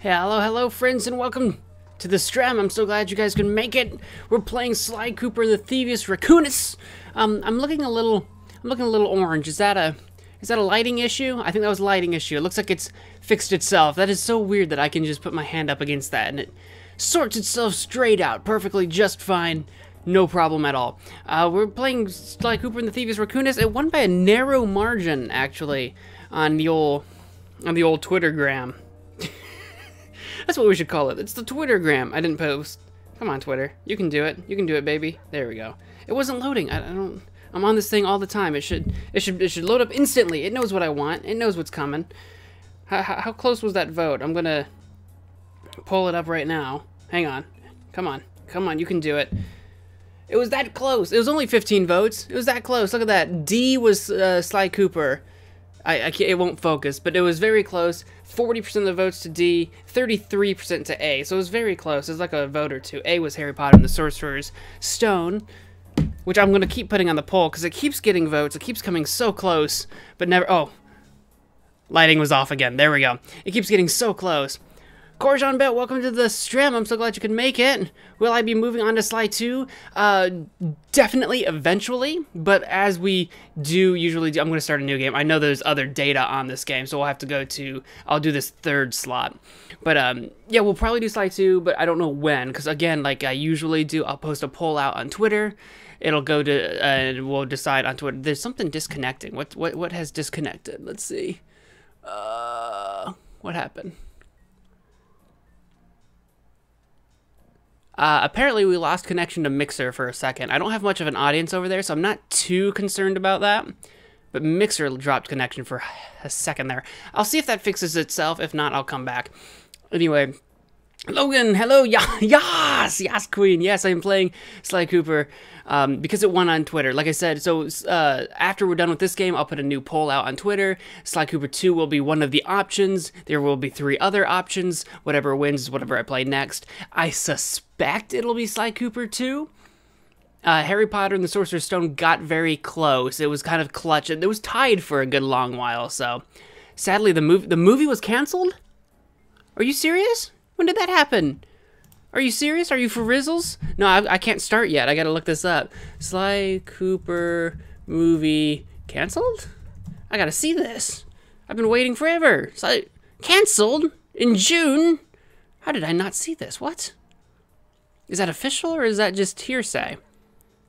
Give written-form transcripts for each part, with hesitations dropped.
Hey, hello friends, and welcome to the stream. I'm so glad you guys can make it. We're playing Sly Cooper the Thievius Raccoonus. I'm looking a little orange. Is that a lighting issue? I think that was a lighting issue. It looks like it's fixed itself. That is so weird that I can just put my hand up against that and it sorts itself straight out perfectly just fine. No problem at all. We're playing Sly Cooper and the Thievius Raccoonus. It won by a narrow margin, actually, on the old Twittergram. That's what we should call it. It's the Twittergram. I didn't post. Come on, Twitter. You can do it. You can do it, baby. There we go. It wasn't loading. I'm on this thing all the time. It should load up instantly. It knows what I want. It knows what's coming. How close was that vote? I'm gonna pull it up right now. Hang on. Come on. Come on. You can do it. It was that close. It was only 15 votes. It was that close. Look at that. D was Sly Cooper. I can't, it won't focus, but it was very close. 40% of the votes to D, 33% to A. So it was very close. It was like a vote or two. A was Harry Potter and the Sorcerer's Stone, which I'm going to keep putting on the poll because it keeps getting votes. It keeps coming so close, but never... Oh, lighting was off again. There we go. It keeps getting so close. Corjan Bet, welcome to the stream. I'm so glad you could make it. Will I be moving on to Sly 2? Definitely eventually, but as we do usually do, I'm going to start a new game. I know there's other data on this game, so we'll have to go to, I'll do this third slot. But yeah, we'll probably do Sly 2, but I don't know when, because again, like I usually do, I'll post a poll out on Twitter. It'll go to, and we'll decide on Twitter. There's something disconnecting. What has disconnected? Let's see. What happened? Apparently we lost connection to Mixer for a second. I don't have much of an audience over there, so I'm not too concerned about that. But Mixer dropped connection for a second there. I'll see if that fixes itself. If not, I'll come back. Anyway, Logan, hello, yes, Queen. Yes, I'm playing Sly Cooper because it won on Twitter. Like I said, so after we're done with this game, I'll put a new poll out on Twitter. Sly Cooper 2 will be one of the options. There will be 3 other options. Whatever wins is whatever I play next. I suspect it'll be Sly Cooper 2. Harry Potter and the Sorcerer's Stone got very close. It was kind of clutch. It was tied for a good long while, so sadly the movie was canceled? Are you serious? When did that happen? Are you serious? Are you for rizzles? No, I can't start yet. I gotta look this up. Sly Cooper movie canceled? I gotta see this. I've been waiting forever. Canceled? In June? How did I not see this? What? Is that official or is that just hearsay?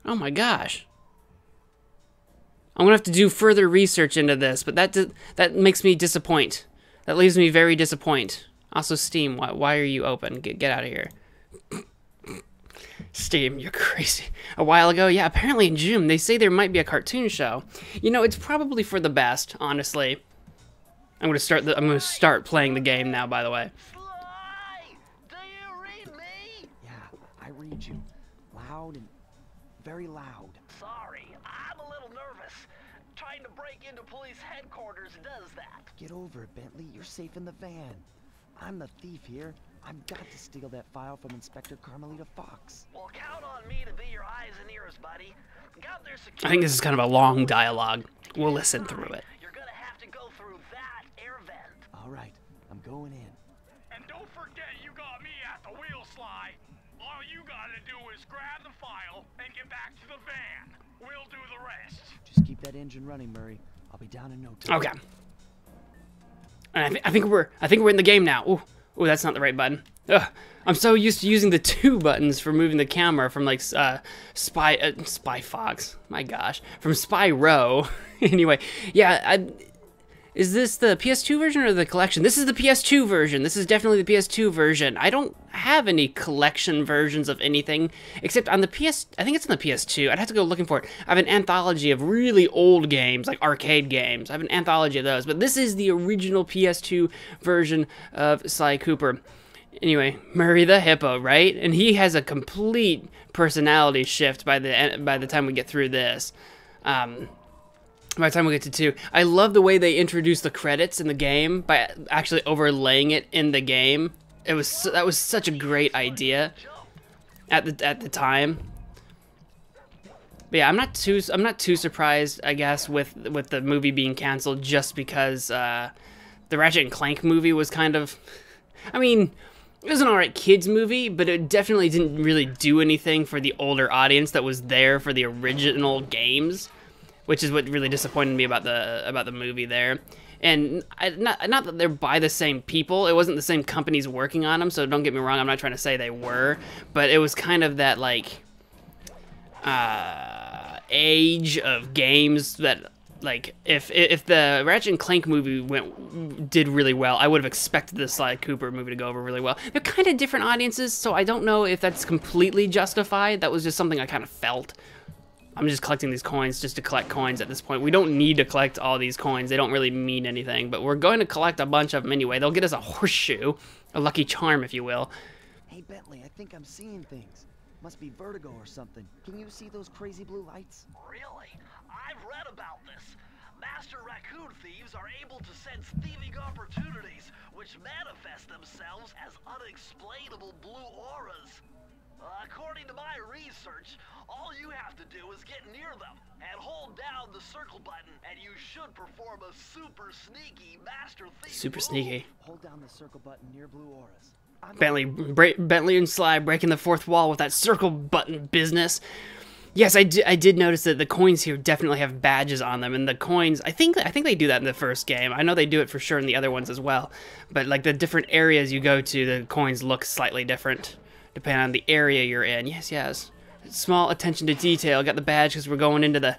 Oh my gosh. I'm gonna have to do further research into this, but that makes me disappoint. That leaves me very disappointed. Also, Steam, why are you open? Get out of here. Steam, you're crazy. A while ago, yeah, apparently in June, they say there might be a cartoon show. You know, it's probably for the best, honestly. I'm gonna start playing the game now, by the way. Sly! Do you read me? Yeah, I read you. Loud and very loud. Sorry, I'm a little nervous. Trying to break into police headquarters does that. Get over it, Bentley. You're safe in the van. I'm the thief here. I've got to steal that file from Inspector Carmelita Fox. Well, count on me to be your eyes and ears, buddy. Got their security. I think this is kind of a long dialogue. We'll listen through it. You're gonna have to go through that air vent. All right, I'm going in. And don't forget you got me at the wheel, Sly. All you gotta do is grab the file and get back to the van. We'll do the rest. Just keep that engine running, Murray. I'll be down in no time. Okay. And I think we're in the game now. Ooh, that's not the right button. Ugh. I'm so used to using the 2 buttons for moving the camera from like Spy Fox. My gosh, from Spyro. Anyway, yeah. Is this the PS2 version or the collection? This is the PS2 version. This is definitely the PS2 version. I don't have any collection versions of anything except on the PS. I think it's on the PS2. I'd have to go looking for it. I have an anthology of really old games, like arcade games. I have an anthology of those, but this is the original PS2 version of Sly Cooper. Anyway, Murray the Hippo, right? And he has a complete personality shift by the time we get through this. By the time we get to 2, I love the way they introduce the credits in the game by actually overlaying it in the game. That was such a great idea at the time. But yeah, I'm not too surprised, I guess, with the movie being canceled just because the Ratchet and Clank movie was kind of I mean, it was an alright kids movie, but it definitely didn't really do anything for the older audience that was there for the original games, which is what really disappointed me about the movie there. And not that they're by the same people. It wasn't the same companies working on them, so don't get me wrong. I'm not trying to say they were, but it was kind of that like age of games that, like, if the Ratchet and Clank movie did really well, I would have expected the Sly Cooper movie to go over really well. They're kind of different audiences, so I don't know if that's completely justified. That was just something I kind of felt. I'm just collecting these coins just to collect coins at this point. We don't need to collect all these coins. They don't really mean anything, but we're going to collect a bunch of them anyway. They'll get us a horseshoe, a lucky charm, if you will. Hey, Bentley, I think I'm seeing things. Must be vertigo or something. Can you see those crazy blue lights? Really? I've read about this. Master raccoon thieves are able to sense thieving opportunities, which manifest themselves as unexplainable blue auras. According to my research, all you have to do is get near them and hold down the circle button, and you should perform a super sneaky master thief. Super sneaky. Hold down the circle button near blue auras. Bentley and Sly breaking the fourth wall with that circle button business. Yes, I did notice that the coins here definitely have badges on them, and the coins, I think they do that in the first game. I know they do it for sure in the other ones as well, but like the different areas you go to, the coins look slightly different depending on the area you're in. Yes. Small attention to detail. Got the badge because we're going into the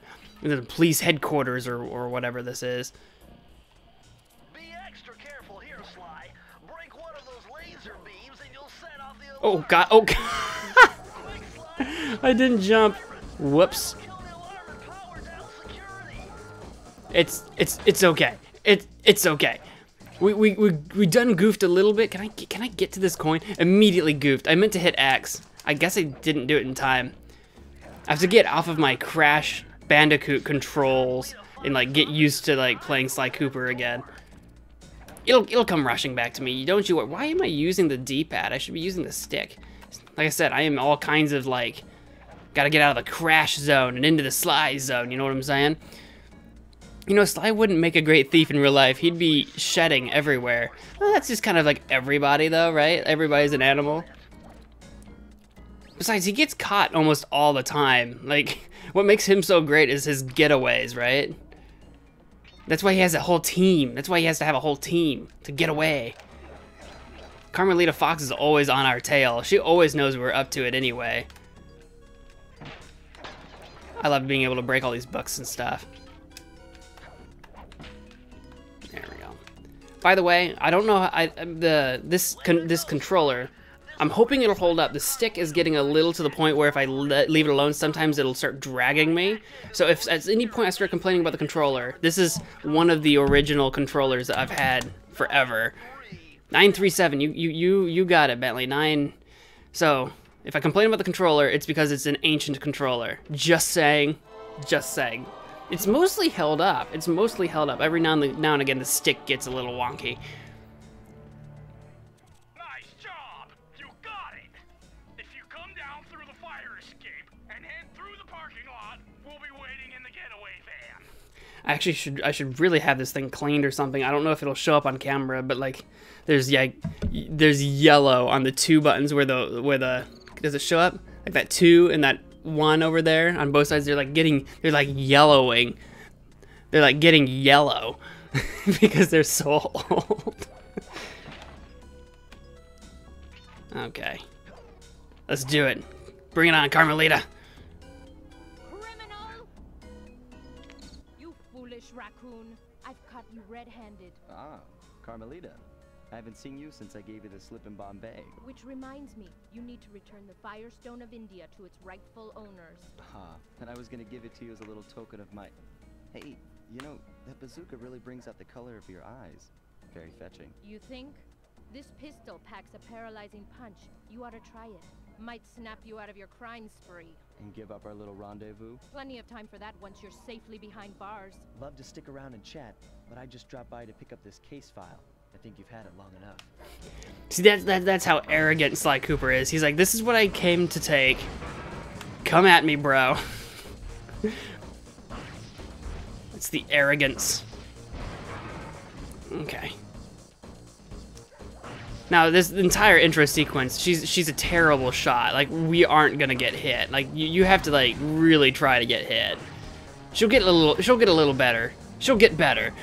police headquarters or whatever this is. Be extra careful here, Sly. Break one of those laser beams and you'll set off the alarm. Oh god! Oh god! I didn't jump. Whoops. It's okay. It's okay. We done goofed a little bit. Can I get to this coin? Immediately goofed. I meant to hit X. I guess I didn't do it in time. I have to get off of my Crash Bandicoot controls and like get used to like playing Sly Cooper again. It'll come rushing back to me. Don't you worry. Why am I using the D-pad? I should be using the stick. Like I said, I am all kinds of like, gotta get out of the Crash zone and into the Sly zone. You know what I'm saying? You know, Sly wouldn't make a great thief in real life. He'd be shedding everywhere. Well, that's just kind of like everybody, though, right? Everybody's an animal. Besides, he gets caught almost all the time. Like, what makes him so great is his getaways, right? That's why he has a whole team. That's why he has to have a whole team to get away. Carmelita Fox is always on our tail. She always knows we're up to it anyway. I love being able to break all these books and stuff. There we go. By the way, I don't know how this controller. I'm hoping it'll hold up. The stick is getting a little to the point where if I leave it alone, sometimes it'll start dragging me. So if at any point I start complaining about the controller, this is one of the original controllers that I've had forever. 937, you got it, Bentley. 9. So if I complain about the controller, it's because it's an ancient controller. Just saying. Just saying. It's mostly held up. It's mostly held up. Every now and again, the stick gets a little wonky. Nice job! You got it! If you come down through the fire escape and head through the parking lot, we'll be waiting in the getaway van. I should really have this thing cleaned or something. I don't know if it'll show up on camera, but like there's yellow on the 2 buttons where the does it show up? Like that 2 and that 1 over there on both sides, they're like yellowing. They're like getting yellow because they're so old. Okay. Let's do it. Bring it on, Carmelita. Criminal! You foolish raccoon. I've caught you red-handed. Ah, Carmelita. I haven't seen you since I gave you the slip in Bombay. Which reminds me, you need to return the Firestone of India to its rightful owners. And I was gonna give it to you as a little token of my... Hey, you know, that bazooka really brings out the color of your eyes. Very fetching. You think? This pistol packs a paralyzing punch. You ought to try it. Might snap you out of your crime spree. And give up our little rendezvous? Plenty of time for that once you're safely behind bars. Love to stick around and chat, but I just dropped by to pick up this case file. I think you've had it long enough. See, that's how arrogant Sly Cooper is. He's like, this is what I came to take. Come at me, bro. It's the arrogance. Okay. Now, this entire intro sequence, she's a terrible shot. Like, we aren't gonna get hit. Like, you have to, like, really try to get hit. She'll get a little better. She'll get better.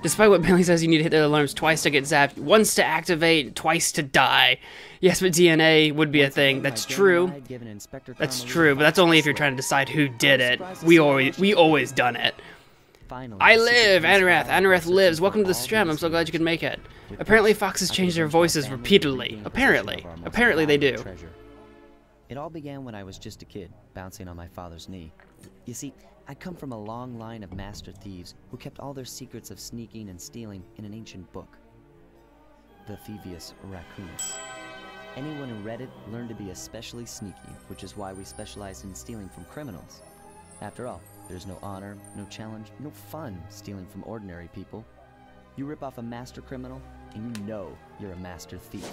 Despite what Bentley says, you need to hit the alarms twice to get zapped, once to activate, twice to die. Yes, but DNA would be a thing. That's true. That's true, but that's only if you're trying to decide who did it. We always done it. I live, Anarath. Anarath lives. Welcome to the stream. I'm so glad you could make it. Apparently, foxes change their voices repeatedly. Apparently they do. It all began when I was just a kid, bouncing on my father's knee. You see, I come from a long line of master thieves who kept all their secrets of sneaking and stealing in an ancient book. The Thievius Raccoonus. Anyone who read it learned to be especially sneaky, which is why we specialize in stealing from criminals. After all, there's no honor, no challenge, no fun stealing from ordinary people. You rip off a master criminal, and you know you're a master thief.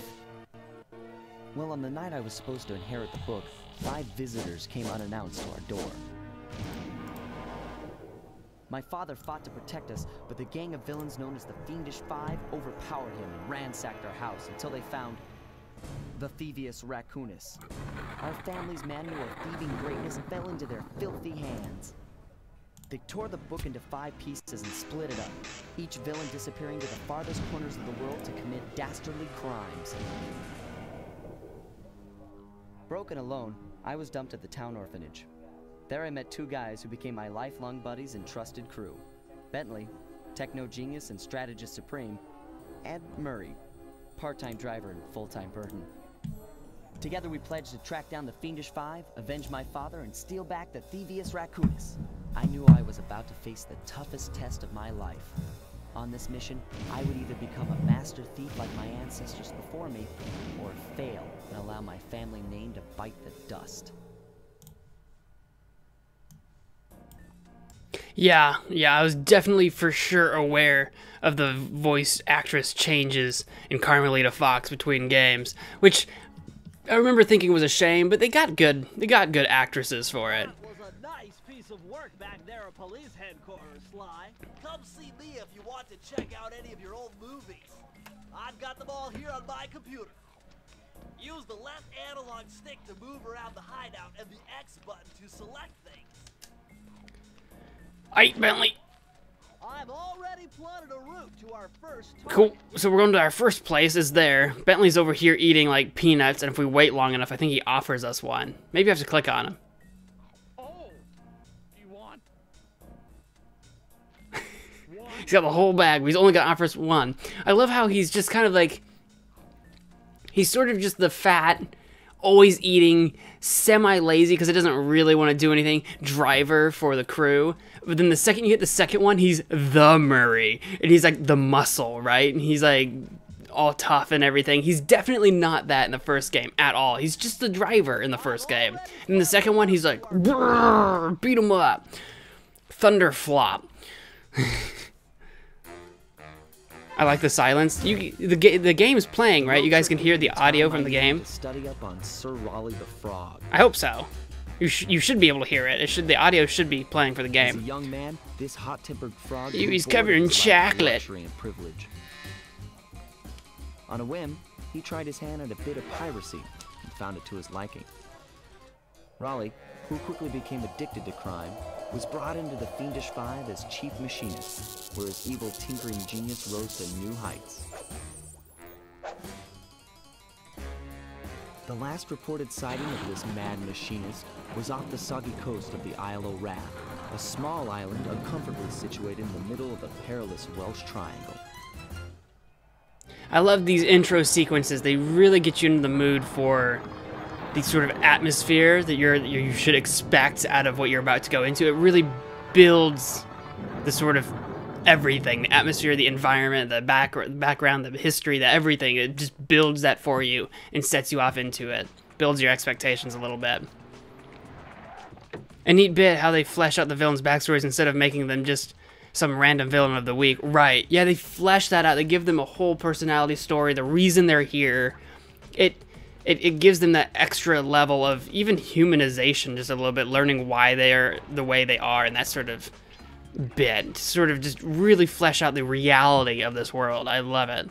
Well, on the night I was supposed to inherit the book, 5 visitors came unannounced to our door. My father fought to protect us, but the gang of villains known as the Fiendish Five overpowered him and ransacked our house until they found the Thievius Raccoonus. Our family's manual of thieving greatness fell into their filthy hands. They tore the book into 5 pieces and split it up, each villain disappearing to the farthest corners of the world to commit dastardly crimes. Broken alone, I was dumped at the town orphanage. There I met 2 guys who became my lifelong buddies and trusted crew. Bentley, techno genius and strategist supreme, and Murray, part-time driver and full-time burden. Together we pledged to track down the Fiendish Five, avenge my father, and steal back the Thievius Raccoonus. I knew I was about to face the toughest test of my life. On this mission, I would either become a master thief like my ancestors before me, or fail and allow my family name to bite the dust. Yeah, I was definitely for sure aware of the voice actress changes in Carmelita Fox between games, which I remember thinking was a shame, but they got good actresses for it. That was a nice piece of work back there at police headquarters, Sly. Come see me if you want to check out any of your old movies. I've got them all here on my computer. Use the left analog stick to move around the hideout and the X button to select things. Aight, Bentley. I've already plotted a route to our first target. Cool. So we're going to our first place is there. Bentley's over here eating like peanuts, and if we wait long enough, I think he offers us one. Maybe I have to click on him. Oh, you want? He's got the whole bag, but he's only got offers one. I love how he's just kind of like, he's sort of just the fat, always eating, semi-lazy because it doesn't really want to do anything, driver for the crew. But then the second you hit the second one, he's the Murray. And he's like the muscle, right? And he's like all tough and everything. He's definitely not that in the first game at all. He's just the driver in the first game. And the second one, he's like, beat him up. Thunder flop. I like the silence. The game is playing, right? You guys can hear the audio from the game. Study up on Sir Raleigh the Frog. I hope so. You should be able to hear it. The audio should be playing for the game. As a young man, this hot-tempered frog He's covered in chocolate. luxury and privilege. On a whim, he tried his hand at a bit of piracy and found it to his liking. Raleigh, who quickly became addicted to crime, was brought into the Fiendish Five as chief machinist, where his evil tinkering genius rose to new heights. The last reported sighting of this mad machinist was off the soggy coast of the Isle o' Wrath, a small island uncomfortably situated in the middle of a perilous Welsh triangle. I love these intro sequences. They really get you into the mood for the sort of atmosphere that you should expect out of what you're about to go into. It really builds the sort of everything, the atmosphere, the environment, the background, the history, the everything. It just builds that for you and sets you off into it. Builds your expectations a little bit. A neat bit how they flesh out the villains' backstories instead of making them just some random villain of the week. Right, yeah, they flesh that out. They give them a whole personality story, the reason they're here. It gives them that extra level of even humanization, just a little bit, learning why they are the way they are, and that sort of bit. Sort of just really flesh out the reality of this world. I love it.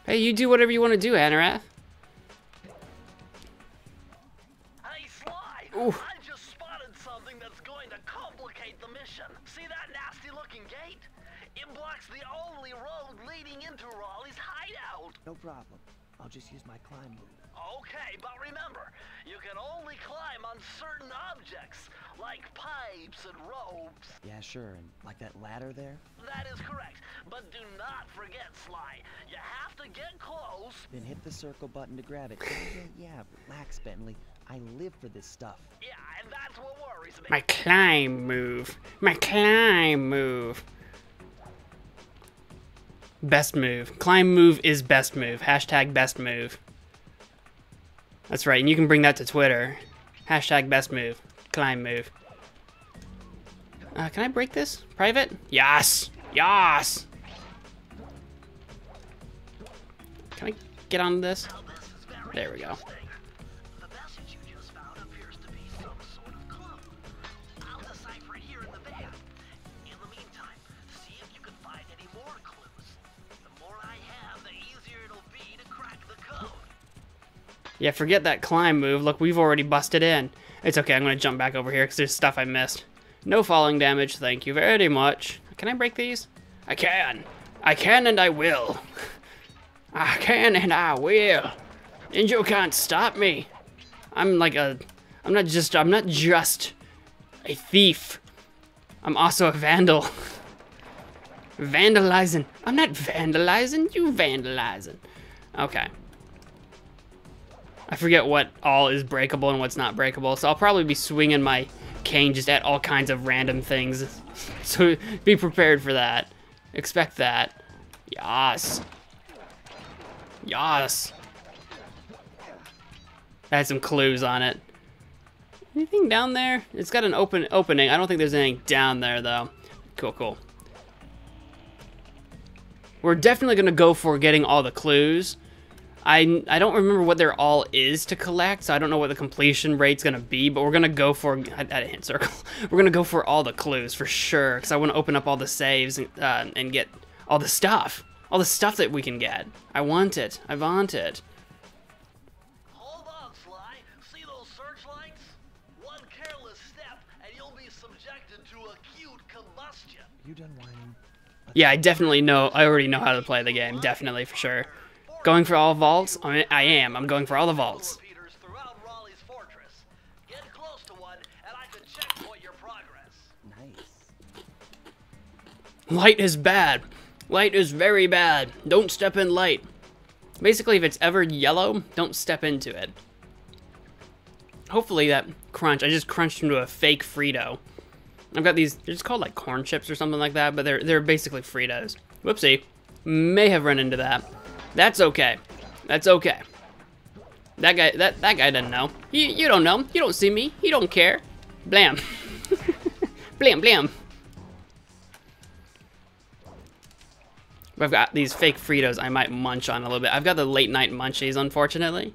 Hey, you do whatever you want to do, Anorath. Hey, Sly! Ooh. I just spotted something that's going to complicate the mission. See that nasty-looking gate? It blocks the only road leading into Raleigh's hideout. No problem. I'll just use my climb move. Okay, but remember, you can only climb on certain objects, like pipes and ropes. Yeah, sure, and like that ladder there? That is correct, but do not forget, Sly. You have to get close. Then hit the circle button to grab it. Yeah, relax, Bentley. I live for this stuff. Yeah, and that's what worries me. My climb move. My climb move. Best move. Climb move is best move. Hashtag best move. That's right, and you can bring that to Twitter. Hashtag best move. Climb move. Can I break this? Private? Yes! Yes! Can I get on this? Now, this is very There we go. interesting. The message you just found appears to be some sort of clue. I'll decipher it here in the van. In the meantime, see if you can find any more clues. The more I have, the easier it'll be to crack the code. Yeah, forget that climb move. Look, we've already busted in. It's okay, I'm gonna jump back over here because there's stuff I missed. No falling damage, thank you very much. Can I break these? I can. I can and I will. I can and I will. And you can't stop me. I'm not just a thief. I'm also a vandal. Vandalizing. I'm not vandalizing, you vandalizing. Okay. I forget what all is breakable and what's not breakable, so I'll probably be swinging my cane just at all kinds of random things. So be prepared for that. Expect that. Yas. Yas. That had some clues on it. Anything down there? It's got an opening. I don't think there's anything down there, though. Cool, cool. We're definitely going to go for getting all the clues. I don't remember what there all is to collect, so I don't know what the completion rate's gonna be, but we're gonna go for, at a hint circle, we're gonna go for all the clues for sure, because I want to open up all the saves and get all the stuff that we can get. I want it. I want it. Hold on, Sly. See those searchlights? One careless step, and you'll be subjected to acute combustion. You done whining? Yeah, I definitely know. I already know how to play the game. Definitely, for sure. Going for all vaults? I am. I'm going for all the vaults. Repeaters throughout Raleigh's fortress. Get close to one, and I can checkpoint your progress. Nice. Light is bad. Light is very bad. Don't step in light. Basically, if it's ever yellow, don't step into it. Hopefully that crunch. I just crunched into a fake Frito. I've got these. They're just called like corn chips or something like that, but they're basically Fritos. Whoopsie. May have run into that. That's okay. That's okay. That guy doesn't know. You don't know. You don't see me. You don't care. Blam. Blam, blam. I've got these fake Fritos I might munch on a little bit. I've got the late night munchies, unfortunately.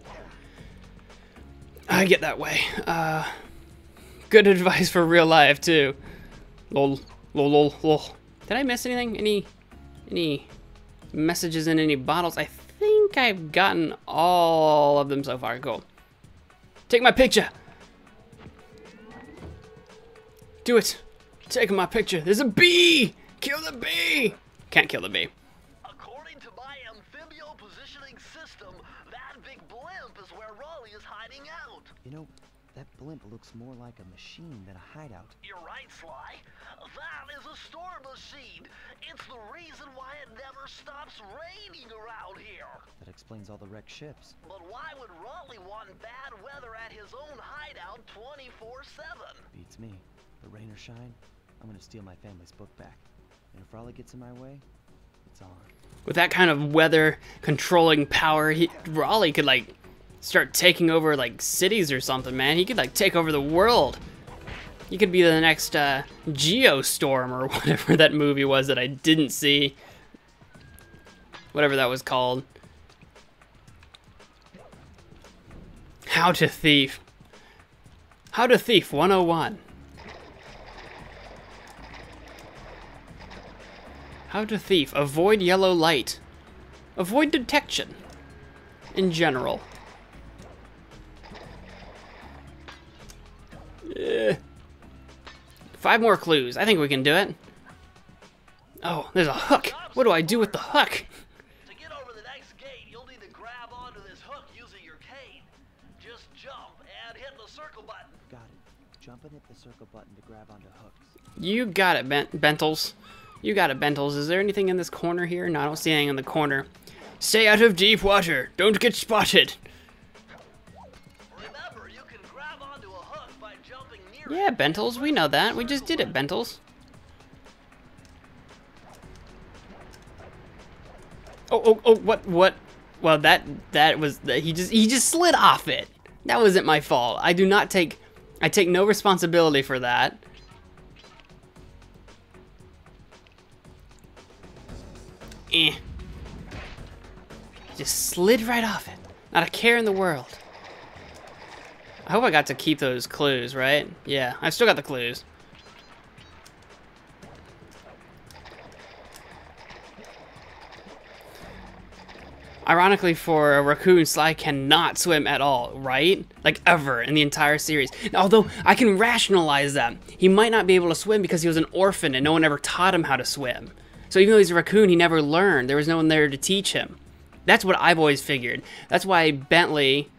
I get that way. Good advice for real life, too. Lol, lol, lol, lol. Did I miss anything? Any messages in any bottles? I think I've gotten all of them so far. Cool. Take my picture. Do it. Take my picture. There's a bee. Kill the bee. Can't kill the bee. According to my amphibio positioning system, that big blimp is where Raleigh is hiding out. You know, that blimp looks more like a machine than a hideout. You're right, Sly. That is a storm machine. It's the reason why it never stops raining around here. That explains all the wrecked ships. But why would Raleigh want bad weather at his own hideout 24/7? Beats me. But rain or shine, I'm gonna steal my family's book back. And if Raleigh gets in my way, it's on. With that kind of weather controlling power, Raleigh could like start taking over like cities or something, man. He could like take over the world. He could be the next Geostorm or whatever that movie was that I didn't see. Whatever that was called. How to Thief. How to Thief 101. How to Thief. Avoid yellow light. avoid detection in general. 5 more clues. I think we can do it. Oh, there's a hook. What do I do with the hook? To get over the next gate, you'll need to grab onto this hook using your cane. Just jump and hit the circle button. Got it. Jump and hit the circle button to grab onto hooks. You got it, Bentles. You got it, Bentles. Is there anything in this corner here? No, I don't see anything in the corner. Stay out of deep water. Don't get spotted. Remember, you can grab onto a hook by jumping near it. Yeah, Bentles, we know that. We just did it, Bentles. Oh, what? Well, that was, he just slid off it. That wasn't my fault. I take no responsibility for that. Just slid right off it. Not a care in the world. I hope I got to keep those clues, right? Yeah, I still got the clues. Ironically, for a raccoon, Sly cannot swim at all, right? Like, ever in the entire series. Although, I can rationalize that. He might not be able to swim because he was an orphan and no one ever taught him how to swim. So even though he's a raccoon, he never learned. There was no one there to teach him. That's what I've always figured. That's why Bentley,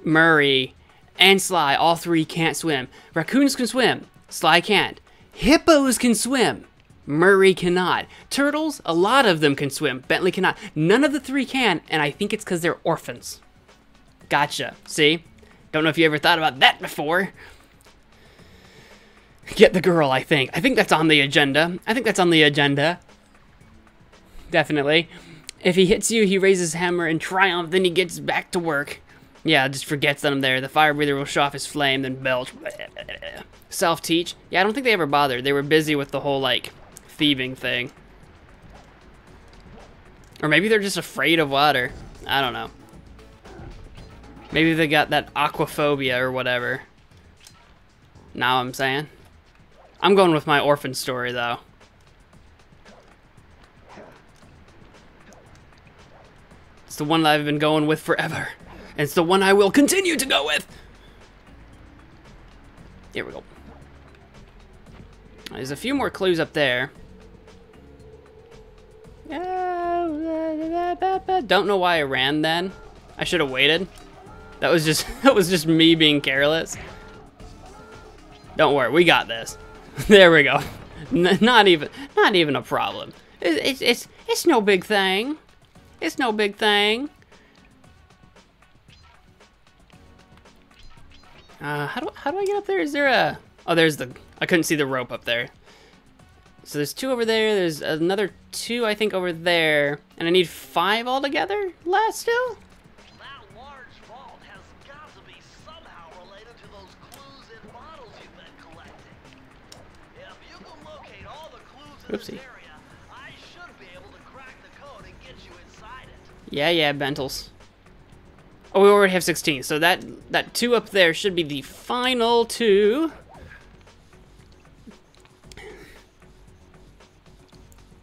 Murray, and Sly, all 3 can't swim. Raccoons can swim. Sly can't. Hippos can swim. Murray cannot. Turtles, a lot of them can swim. Bentley cannot. None of the 3 can, and I think it's because they're orphans. Gotcha. See? Don't know if you ever thought about that before. Get the girl, I think. I think that's on the agenda. Definitely. If he hits you, he raises his hammer in triumph, then he gets back to work. Yeah, just forgets that I'm there. The fire breather will show off his flame, then belch. Self-teach. Yeah, I don't think they ever bothered. They were busy with the whole, like, thieving thing. Or maybe they're just afraid of water. I don't know. Maybe they got that aquaphobia or whatever. Now I'm saying. I'm going with my orphan story, though. It's the one that I've been going with forever. And it's the one I will continue to go with. Here we go. There's a few more clues up there. Don't know why I ran then. I should have waited. That was just me being careless. Don't worry, we got this. There we go. Not even a problem. It's no big thing. It's no big thing. How do I get up there? Is there a... Oh, there's the... I couldn't see the rope up there. So there's 2 over there. There's another 2, I think, over there. And I need 5 altogether left still? That large vault has got to be somehow related to those clues in bottles you've been collecting. If you can locate all the clues in this area, I should be able to crack the code and get you inside it. Yeah, Bentles. Oh, we already have 16, so that 2 up there should be the final 2.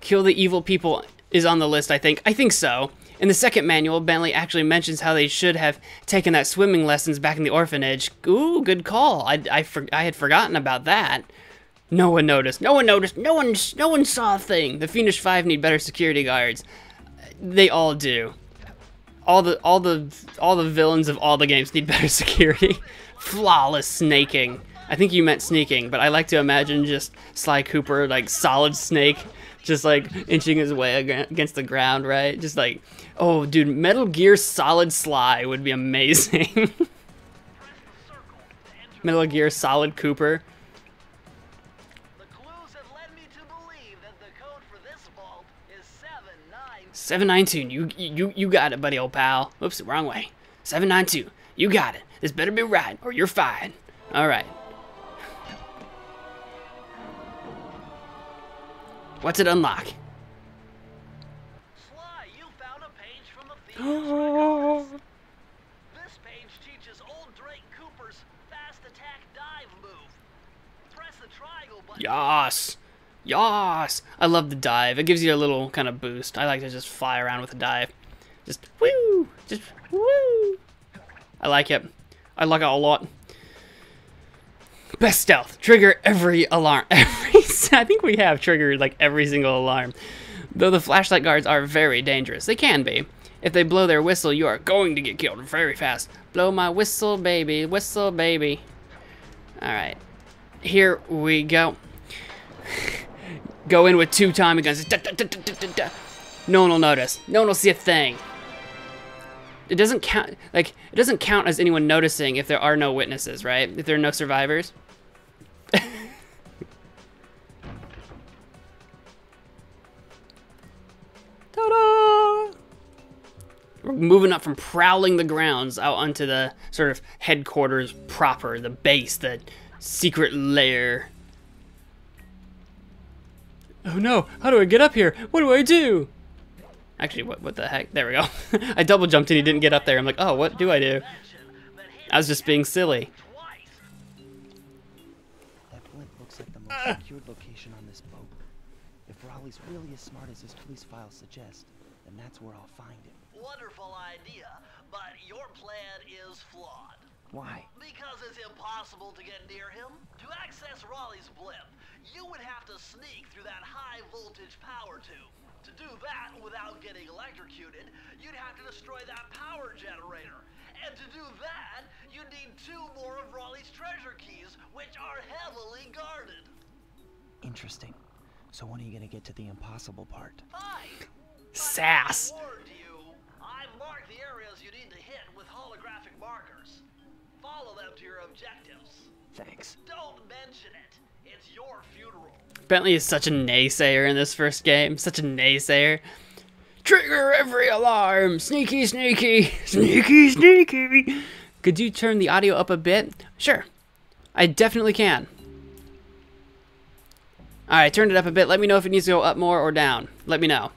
Kill the evil people is on the list, I think. I think so. In the second manual, Bentley actually mentions how they should have taken that swimming lessons back in the orphanage. Ooh, good call. I had forgotten about that. No one noticed. No one saw a thing. The Fiendish 5 need better security guards. They all do. All the villains of all the games need better security. Flawless snaking. I think you meant sneaking, but I like to imagine just Sly Cooper, like, solid snake, just, like, inching his way against the ground, right? Just like, oh, dude, Metal Gear Solid Sly would be amazing. Metal Gear Solid Cooper. The clues have led me to believe that the code for this vault is 792. 792. You got it, buddy, old pal. Oops, wrong way. 792. You got it. This better be right, or you're fine. All right. What's it unlock? Sly, you found a page from the Thievius Raccoonus. This page teaches old Drake Cooper's fast attack dive move. Press the triangle button. Yas! Yas! I love the dive. It gives you a little kind of boost. I like to just fly around with a dive. Just woo! Just woo! I like it. I like it a lot. Best stealth. Trigger every alarm. I think we have triggered like every single alarm. Though the flashlight guards are very dangerous. They can be. If they blow their whistle, you are going to get killed very fast. Blow my whistle, baby. Whistle, baby. Alright. Here we go. Go in with 2 Tommy guns. Da, da, da, da, da, da. No one will notice. No one will see a thing. It doesn't count, like, it doesn't count as anyone noticing if there are no witnesses, right? If there are no survivors. Ta-da! We're moving up from prowling the grounds out onto the sort of headquarters proper, the base, the secret lair. Oh no, how do I get up here? What do I do? Actually, what the heck? There we go. I double jumped and he didn't get up there. I'm like, oh, what do I do? I was just being silly. That blimp looks like the most secured location on this boat. If Raleigh's really as smart as his police files suggest, then that's where I'll find him. Wonderful idea, but your plan is flawed. Why? Because it's impossible to get near him. To access Raleigh's blimp, you would have to sneak through that high voltage power tube. To do that without getting electrocuted, you'd have to destroy that power generator. And to do that, you'd need 2 more of Raleigh's treasure keys, which are heavily guarded. Interesting. So when are you gonna get to the impossible part? Fine. Sass. I warned you. I've marked the areas you need to hit with holographic markers. Follow them to your objectives. Thanks. Don't mention it. It's your funeral. Bentley is such a naysayer in this first game. Such a naysayer. Trigger every alarm. Sneaky, sneaky. Sneaky, sneaky. Could you turn the audio up a bit? Sure. I definitely can. Alright, turned it up a bit. Let me know if it needs to go up more or down. Let me know.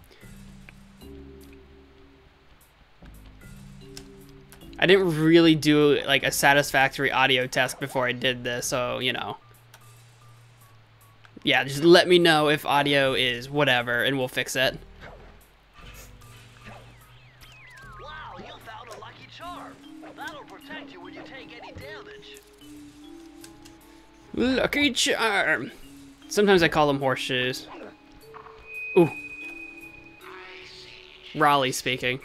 I didn't really do like a satisfactory audio test before I did this, so, you know. Yeah, just let me know if audio is whatever, and we'll fix it. Wow, you found a lucky charm. That'll protect you when you take any damage. Lucky charm. Sometimes I call them horseshoes. Ooh. Raleigh speaking.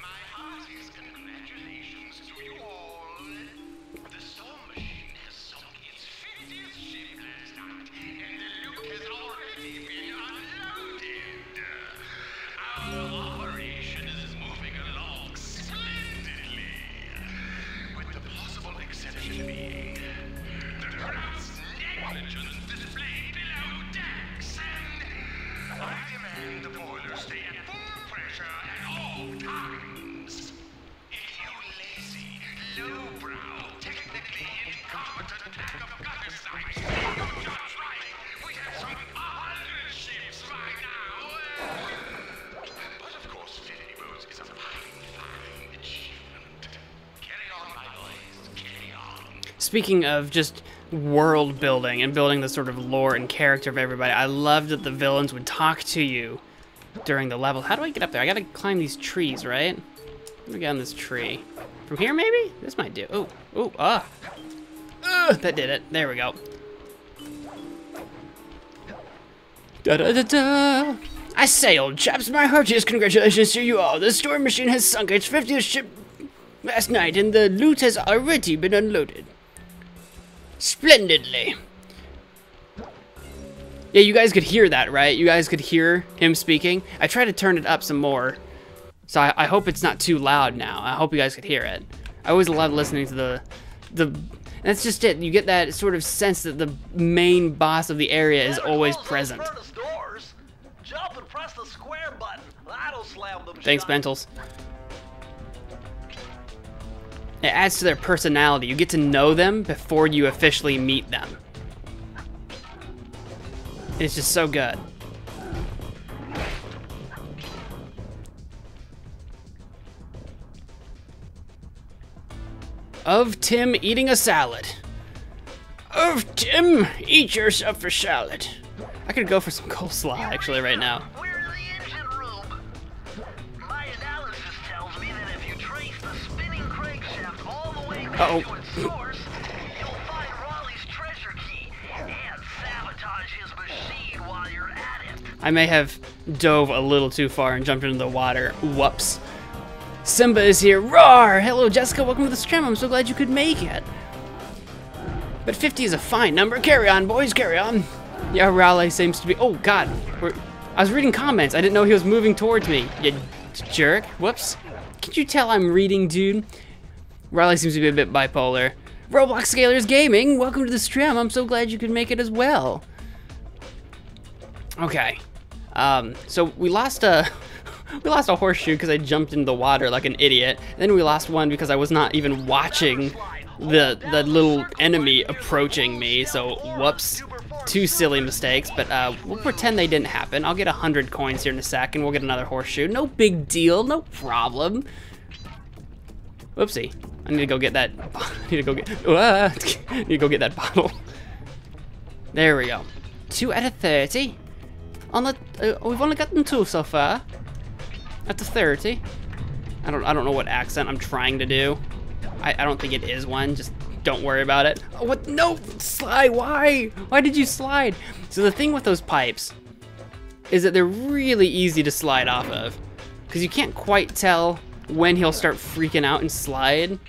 Speaking of just world building and building the sort of lore and character of everybody, I loved that the villains would talk to you during the level. How do I get up there? I gotta climb these trees, right? Let me get on this tree. From here, maybe? This might do. Ooh, ooh, ah. That did it. There we go. Da-da-da-da. I say, old chaps, my heartiest congratulations to you all. The storm machine has sunk its 50th ship last night, and the loot has already been unloaded. Splendidly. Yeah, you guys could hear that, right? You guys could hear him speaking. I tried to turn it up some more, so I hope it's not too loud now. I hope you guys could hear it. I always love listening to the. That's just it. You get that sort of sense that the main boss of the area is always present. Jump and press the square button. That'll slam them Thanks, shut. Bentles. It adds to their personality. You get to know them before you officially meet them. It's just so good. Of Tim eating a salad. Of Tim, eat yourself a salad. I could go for some coleslaw actually right now. We're in the engine room. My analysis tells me that if To its source, you'll find Raleigh's treasure key and sabotage his machine while you're at it. I may have dove a little too far and jumped into the water. Whoops. Simba is here. Roar! Hello, Jessica. Welcome to the stream. I'm so glad you could make it. But 50 is a fine number. Carry on, boys. Carry on. Yeah, Raleigh seems to be... Oh, God. I was reading comments. I didn't know he was moving towards me. You jerk. Whoops. Can you tell I'm reading, dude? Raleigh seems to be a bit bipolar. Roblox Scalers Gaming. Welcome to the stream. I'm so glad you could make it as well. Okay. So we lost a... We lost a horseshoe because I jumped into the water like an idiot. Then we lost one because I was not even watching the little enemy approaching me. So, whoops. Two silly mistakes, but we'll pretend they didn't happen. I'll get 100 coins here in a sec, and we'll get another horseshoe. No big deal, no problem. Whoopsie. I need to go get that. I need to go get. I need to go get that bottle. There we go. 2 out of 30. On the we've only gotten 2 so far. At the 30. I don't know what accent I'm trying to do. I don't think it is one. Just don't worry about it. Oh, what? No, slide. Why? Why did you slide? So the thing with those pipes is that they're really easy to slide off of, because you can't quite tell when he'll start freaking out and slide,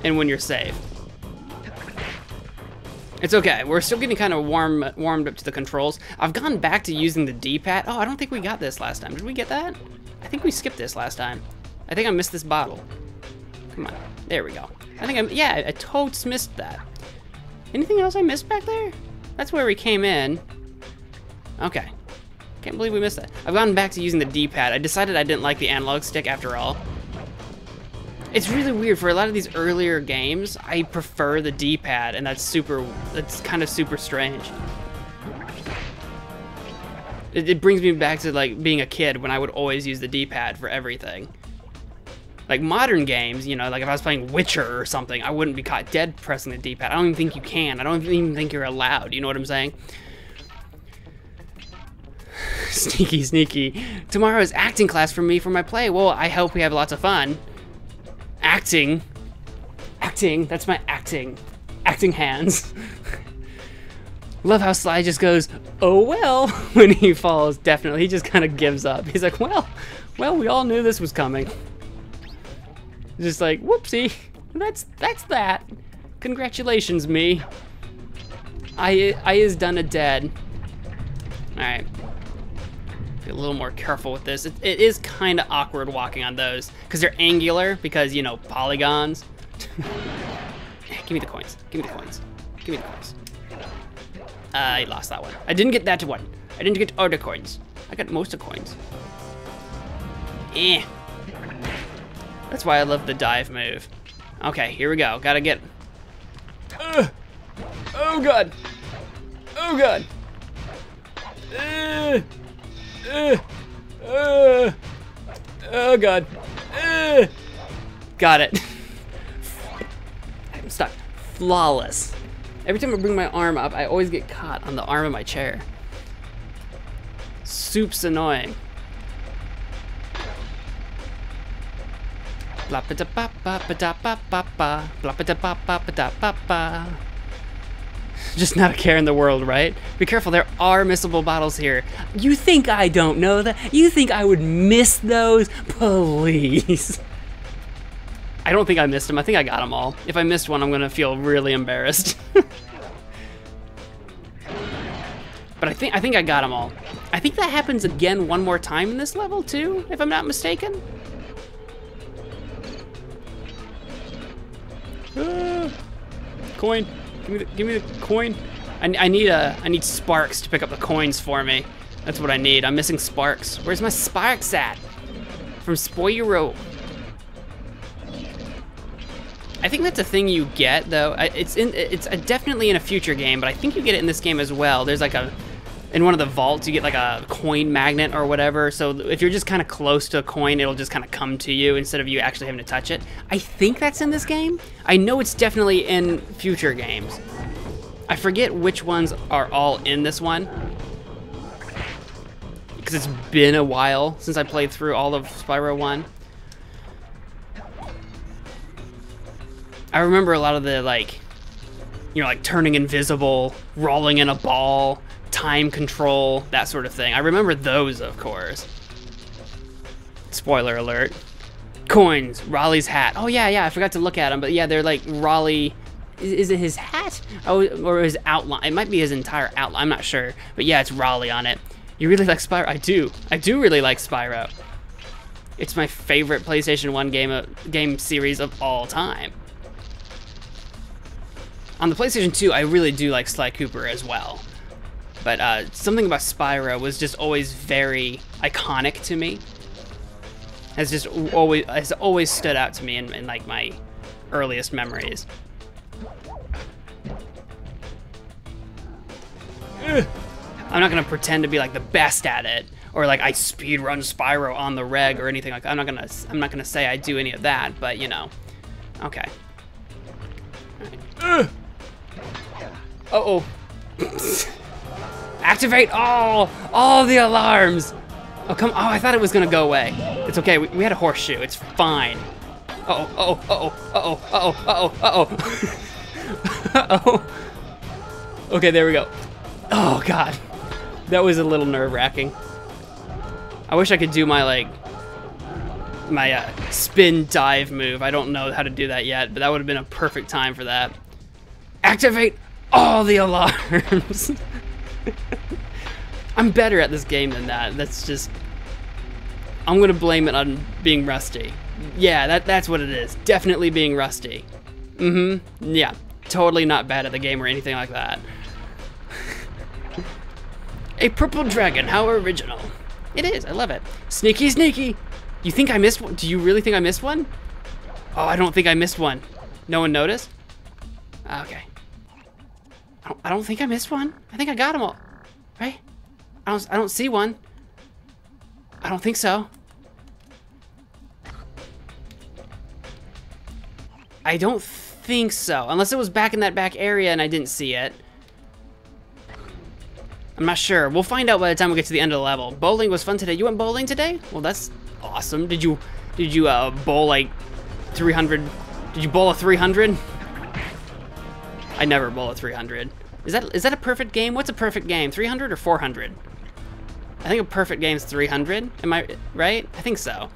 and when you're safe. It's okay. We're still getting kind of warmed up to the controls. I've gone back to using the D-pad. Oh, I don't think we got this last time. Did we get that? I think we skipped this last time. I think I missed this bottle. Come on. There we go. I think I totes missed that. Anything else I missed back there? That's where we came in. Okay. Can't believe we missed that. I've gone back to using the D-pad. I decided I didn't like the analog stick after all. It's really weird. For a lot of these earlier games, I prefer the D-pad, and that's kind of super strange. It brings me back to like being a kid when I would always use the D-pad for everything. Like modern games, you know, like if I was playing Witcher or something, I wouldn't be caught dead pressing the D-pad. I don't even think you can. I don't even think you're allowed. You know what I'm saying? Sneaky, sneaky. Tomorrow is acting class for me for my play. Well, I hope we have lots of fun. Acting. That's my acting hands. Love how Sly just goes, oh well, when he falls. Definitely, he just kind of gives up. He's like, well, we all knew this was coming. Just like, whoopsie, that's that. Congratulations, me. I is done a dead. All right. Be a little more careful with this. It is kind of awkward walking on those because they're angular, because, you know, polygons. Give me the coins. Give me the coins. Give me the coins. I lost that one. I didn't get that one. I didn't get all the coins. I got most of the coins. That's why I love the dive move. Okay, here we go. Gotta get... Oh god! Oh god! Oh god! Got it. I'm stuck. Flawless. Every time I bring my arm up, I always get caught on the arm of my chair. Soup's annoying. Just not a care in the world, right? Be careful, there are missable bottles here. You think I don't know that? You think I would miss those? Please. I don't think I missed them. I think I got them all. If I missed one, I'm gonna feel really embarrassed. But I think I got them all. I think that happens again one more time in this level too, if I'm not mistaken. Coin. Give me the coin. I need sparks to pick up the coins for me. That's what I need. I'm missing sparks. Where's my sparks at? From Spoyro. I think that's a thing you get though. It's definitely in a future game, but I think you get it in this game as well. There's like in one of the vaults, you get like a coin magnet or whatever. So if you're just kind of close to a coin, it'll just kind of come to you instead of you actually having to touch it. I think that's in this game. I know it's definitely in future games. I forget which ones are all in this one, because it's been a while since I played through all of Spyro 1. I remember a lot of the, like, you know, like turning invisible, rolling in a ball, time control, that sort of thing. I remember those, of course. Spoiler alert. Coins, Raleigh's hat. Oh yeah, I forgot to look at them, but yeah, they're like Raleigh. Is it his hat? Oh, or his outline? It might be his entire outline. I'm not sure, but yeah, it's Raleigh on it. You really like Spyro? I do really like Spyro. It's my favorite PlayStation 1 game series of all time. On the PlayStation 2, I really do like Sly Cooper as well. But something about Spyro was just always very iconic to me. Has always stood out to me in like my earliest memories. Ugh. I'm not gonna pretend to be like the best at it, or like I speedrun Spyro on the reg or anything like that. I'm not gonna say I do any of that, but you know. Okay. Right. Uh-oh. Activate all the alarms. Oh, come. Oh, I thought it was gonna go away. It's okay. We had a horseshoe. It's fine. Uh-oh. Okay, there we go. Oh God, that was a little nerve-wracking. I wish I could do my spin dive move. I don't know how to do that yet, but that would have been a perfect time for that. Activate all the alarms. I'm better at this game than that. That's just... I'm gonna blame it on being rusty. Yeah, that's what it is. Definitely being rusty. Yeah, totally not bad at the game or anything like that. A purple dragon, how original. It is, I love it. Sneaky, sneaky. You think I missed one? Do you really think I missed one? Oh, I don't think I missed one. No one noticed? Okay. I don't think I missed one. I think I got them all. Right? I don't see one. I don't think so. I don't think so. Unless it was back in that back area and I didn't see it. I'm not sure. We'll find out by the time we get to the end of the level. Bowling was fun today. You went bowling today? Well, that's awesome. Did you bowl like 300? Did you bowl a 300? I never bowl a 300. Is that a perfect game? What's a perfect game? 300 or 400? I think a perfect game is 300. Am I right? I think so.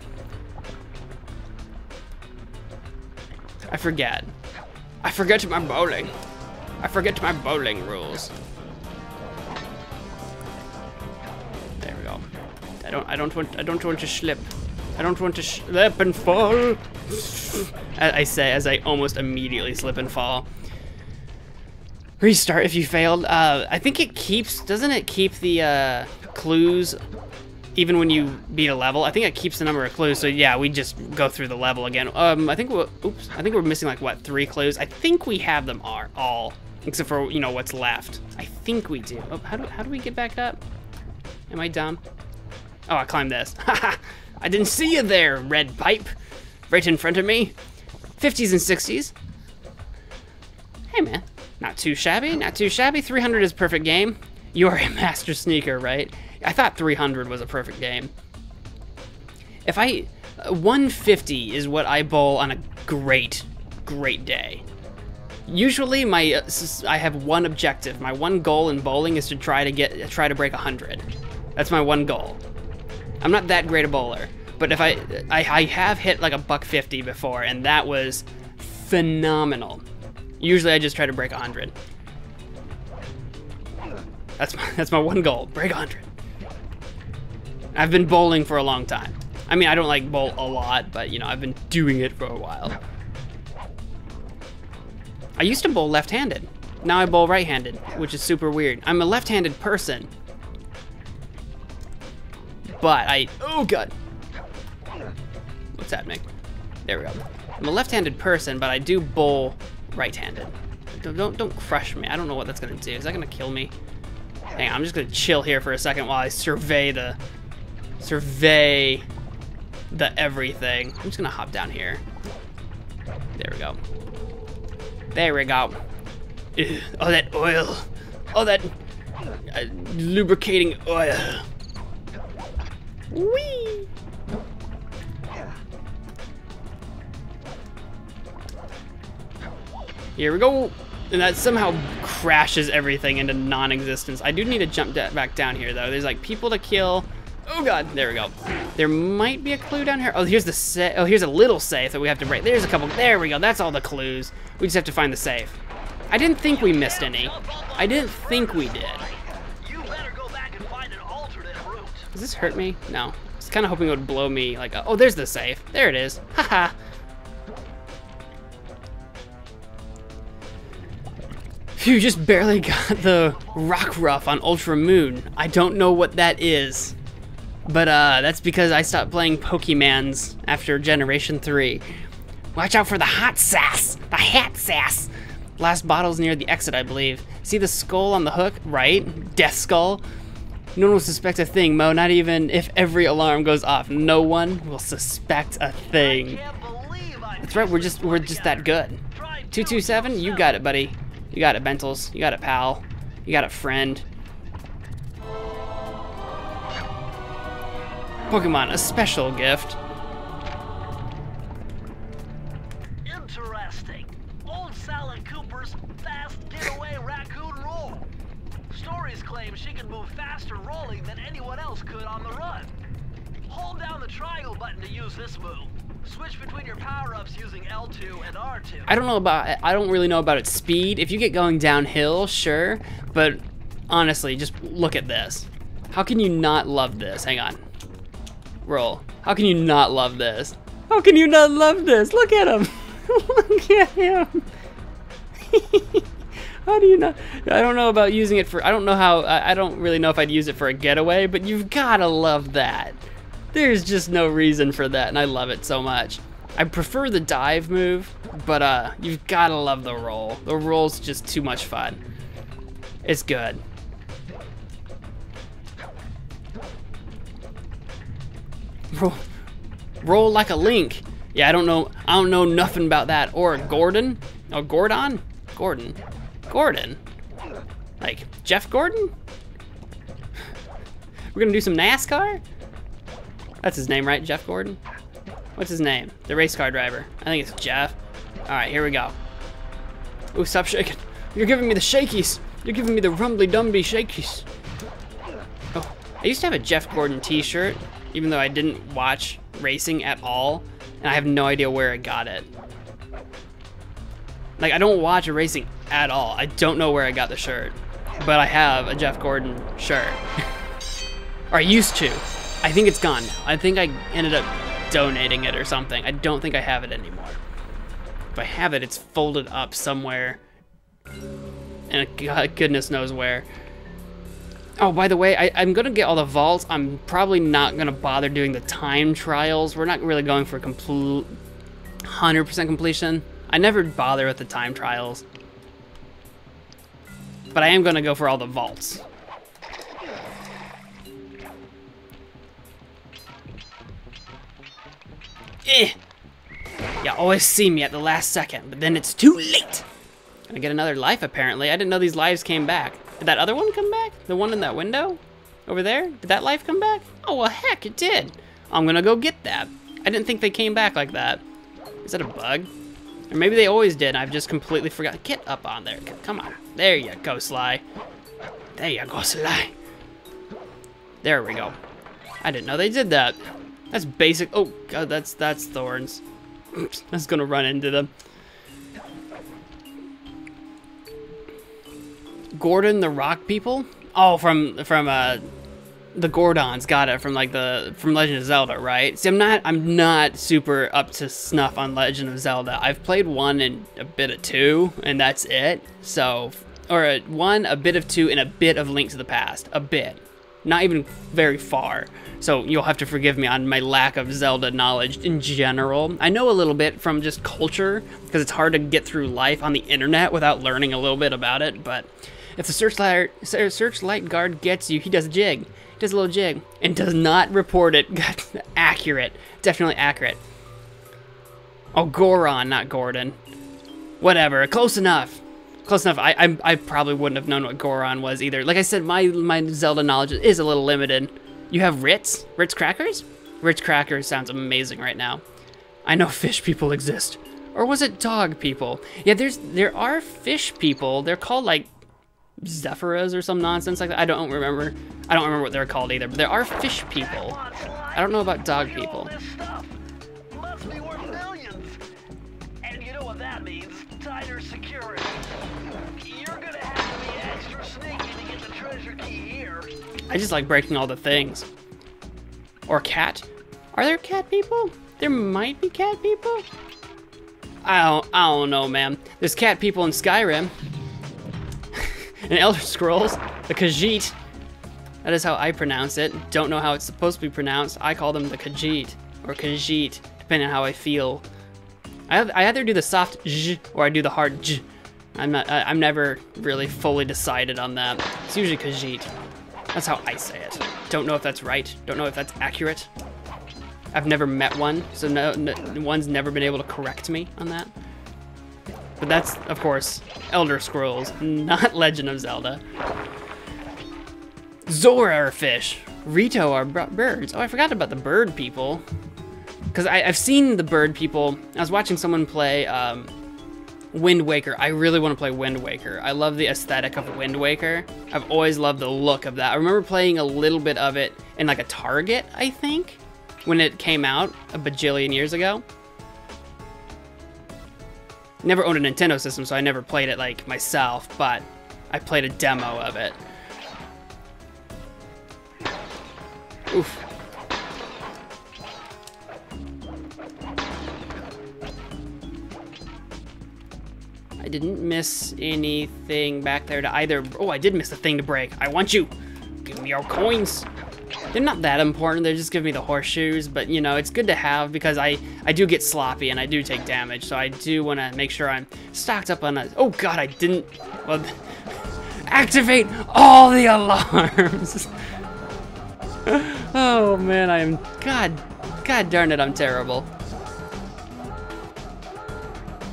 I forget. I forget my bowling. I forget my bowling rules. There we go. I don't want to slip. I don't want to slip and fall. I say as I almost immediately slip and fall. Restart if you failed. I think it keeps, doesn't it keep the clues even when you beat a level? I think it keeps the number of clues. So yeah, we just go through the level again. I think we're missing like what, 3 clues? I think we have them all except for, you know, what's left. I think we do. Oh, how do we get back up? Am I dumb? Oh, I climbed this. I didn't see you there, red pipe. Right in front of me. 50s and 60s. Hey man. Not too shabby, not too shabby. 300 is a perfect game. You're a master sneaker, right? I thought 300 was a perfect game. 150 is what I bowl on a great day. Usually I have one objective. My one goal in bowling is to try to break 100. That's my one goal. I'm not that great a bowler, but if I have hit like a $150 before, and that was phenomenal. Usually I just try to break 100. That's my one goal, break 100. I've been bowling for a long time. I mean, I don't like bowl a lot, but you know, I've been doing it for a while. I used to bowl left-handed. Now I bowl right-handed, which is super weird. I'm a left-handed person. But oh God. What's happening? There we go. I'm a left-handed person, but I do bowl right-handed. Don't crush me. I don't know what that's gonna do. Is that gonna kill me? Hang on, I'm just gonna chill here for a second while I survey the everything. I'm just gonna hop down here. There we go. There we go. Ugh, oh, that oil. Oh, that lubricating oil. Whee! Here we go. And that somehow crashes everything into non-existence. I do need to jump back down here, though. There's like people to kill. Oh god, there we go. There might be a clue down here. Oh, here's the here's a little safe that we have to break. There's a couple. There we go. That's all the clues. We just have to find the safe. I didn't think we missed any. I didn't think we did. You better go back and find an alternate route. Does this hurt me? No. I was kind of hoping it would blow me like, oh, there's the safe. There it is. Haha. Phew, just barely got the rock ruff on Ultra Moon. I don't know what that is. But that's because I stopped playing Pokemans after Generation 3. Watch out for the hot sass! The hat sass! Last bottle's near the exit, I believe. See the skull on the hook? Right? Death skull? No one will suspect a thing, Mo, not even if every alarm goes off. No one will suspect a thing. That's right, we're just that good. 227, you got it, buddy. You got it, Bentles. You got it, pal. You got it, friend. Pokemon, a special gift. Interesting. Old Sally Cooper's fast getaway raccoon roll. Stories claim she can move faster rolling than anyone else could on the run. Hold down the triangle button to use this move. Switch between your power-ups using L2 and R2. I don't really know about its speed. If you get going downhill, sure, but honestly, just look at this. How can you not love this? Hang on. Roll. How can you not love this? How can you not love this? Look at him. Look at him. How do you not? I don't know about using it for, I don't really know if I'd use it for a getaway, but you've gotta love that. There's just no reason for that, and I love it so much. I prefer the dive move, but you've gotta love the roll. The roll's just too much fun. It's good. Roll like a link. Yeah, I don't know nothing about that. Or Gordon. Oh, Gordon? Gordon. Like Jeff Gordon? We're gonna do some NASCAR? That's his name, right? Jeff Gordon? What's his name? The race car driver. I think it's Jeff. All right, here we go. Ooh, stop shaking. You're giving me the shakies. You're giving me the rumbly-dumbly shakies. Oh, I used to have a Jeff Gordon t-shirt, even though I didn't watch racing at all, and I have no idea where I got it. Like, I don't watch racing at all. I don't know where I got the shirt, but I have a Jeff Gordon shirt. Or I used to. I think it's gone now. I think I ended up donating it or something. I don't think I have it anymore. If I have it, it's folded up somewhere. And goodness knows where. Oh, by the way, I'm gonna get all the vaults. I'm probably not gonna bother doing the time trials. We're not really going for 100% completion. I never bother with the time trials. But I am gonna go for all the vaults. You always see me at the last second, but then it's too late. Gonna get another life, apparently. I didn't know these lives came back. Did that other one come back? The one in that window? Over there? Did that life come back? Oh, well, heck, it did. I'm gonna go get that. I didn't think they came back like that. Is that a bug? Or maybe they always did, I've just completely forgot. Get up on there. Come on. There you go, Sly. There you go, Sly. There we go. I didn't know they did that. That's basic. Oh, God, that's thorns. I was gonna run into them. Gordon the Rock People? Oh, from the Gordons. Got it from Legend of Zelda, right? See, I'm not super up to snuff on Legend of Zelda. I've played 1 and a bit of 2, and that's it. So, or 1, a bit of 2, and a bit of Link to the Past. A bit. Not even very far. So you'll have to forgive me on my lack of Zelda knowledge in general. I know a little bit from just culture, because it's hard to get through life on the internet without learning a little bit about it, but if the searchlight guard gets you, he does a jig. He does a little jig. And does not report it. Accurate. Definitely accurate. Oh, Goron, not Gordon. Whatever. Close enough. Close enough. I probably wouldn't have known what Goron was either. Like I said, my Zelda knowledge is a little limited. You have Ritz? Ritz crackers? Ritz crackers sounds amazing right now. I know fish people exist. Or was it dog people? Yeah, there are fish people. They're called like Zephyras or some nonsense like that. I don't remember what they're called either, but there are fish people. I don't know about dog people. Must be worth millions. And you know what that means? Tighter security. You're gonna have to be extra sneaky to get the treasure key here. I just like breaking all the things. Or cat. Are there cat people? There might be cat people. I don't know, man. There's cat people in Skyrim. And Elder Scrolls, the Khajiit. That is how I pronounce it. Don't know how it's supposed to be pronounced. I call them the Khajiit or Khajiit, depending on how I feel. I either do the soft j or I do the hard j. I'm never really fully decided on that. It's usually Khajiit. That's how I say it. Don't know if that's right. Don't know if that's accurate. I've never met one, so no, one's never been able to correct me on that. But that's, of course, Elder Scrolls, not Legend of Zelda. Zora are fish. Rito are birds. Oh, I forgot about the bird people. Because I've seen the bird people. I was watching someone play Wind Waker. I really want to play Wind Waker. I love the aesthetic of Wind Waker. I've always loved the look of that. I remember playing a little bit of it in like a Target, I think, when it came out a bajillion years ago. Never owned a Nintendo system, so I never played it like myself, but I played a demo of it. Oof. I didn't miss anything back there to either. Oh, I did miss the thing to break. I want you. Give me your coins. They're not that important. They just give me the horseshoes, but you know, it's good to have because I do get sloppy and I do take damage, so I do want to make sure I'm stocked up on a. Oh God, I didn't. Well, activate all the alarms. Oh man, I am. God darn it, I'm terrible.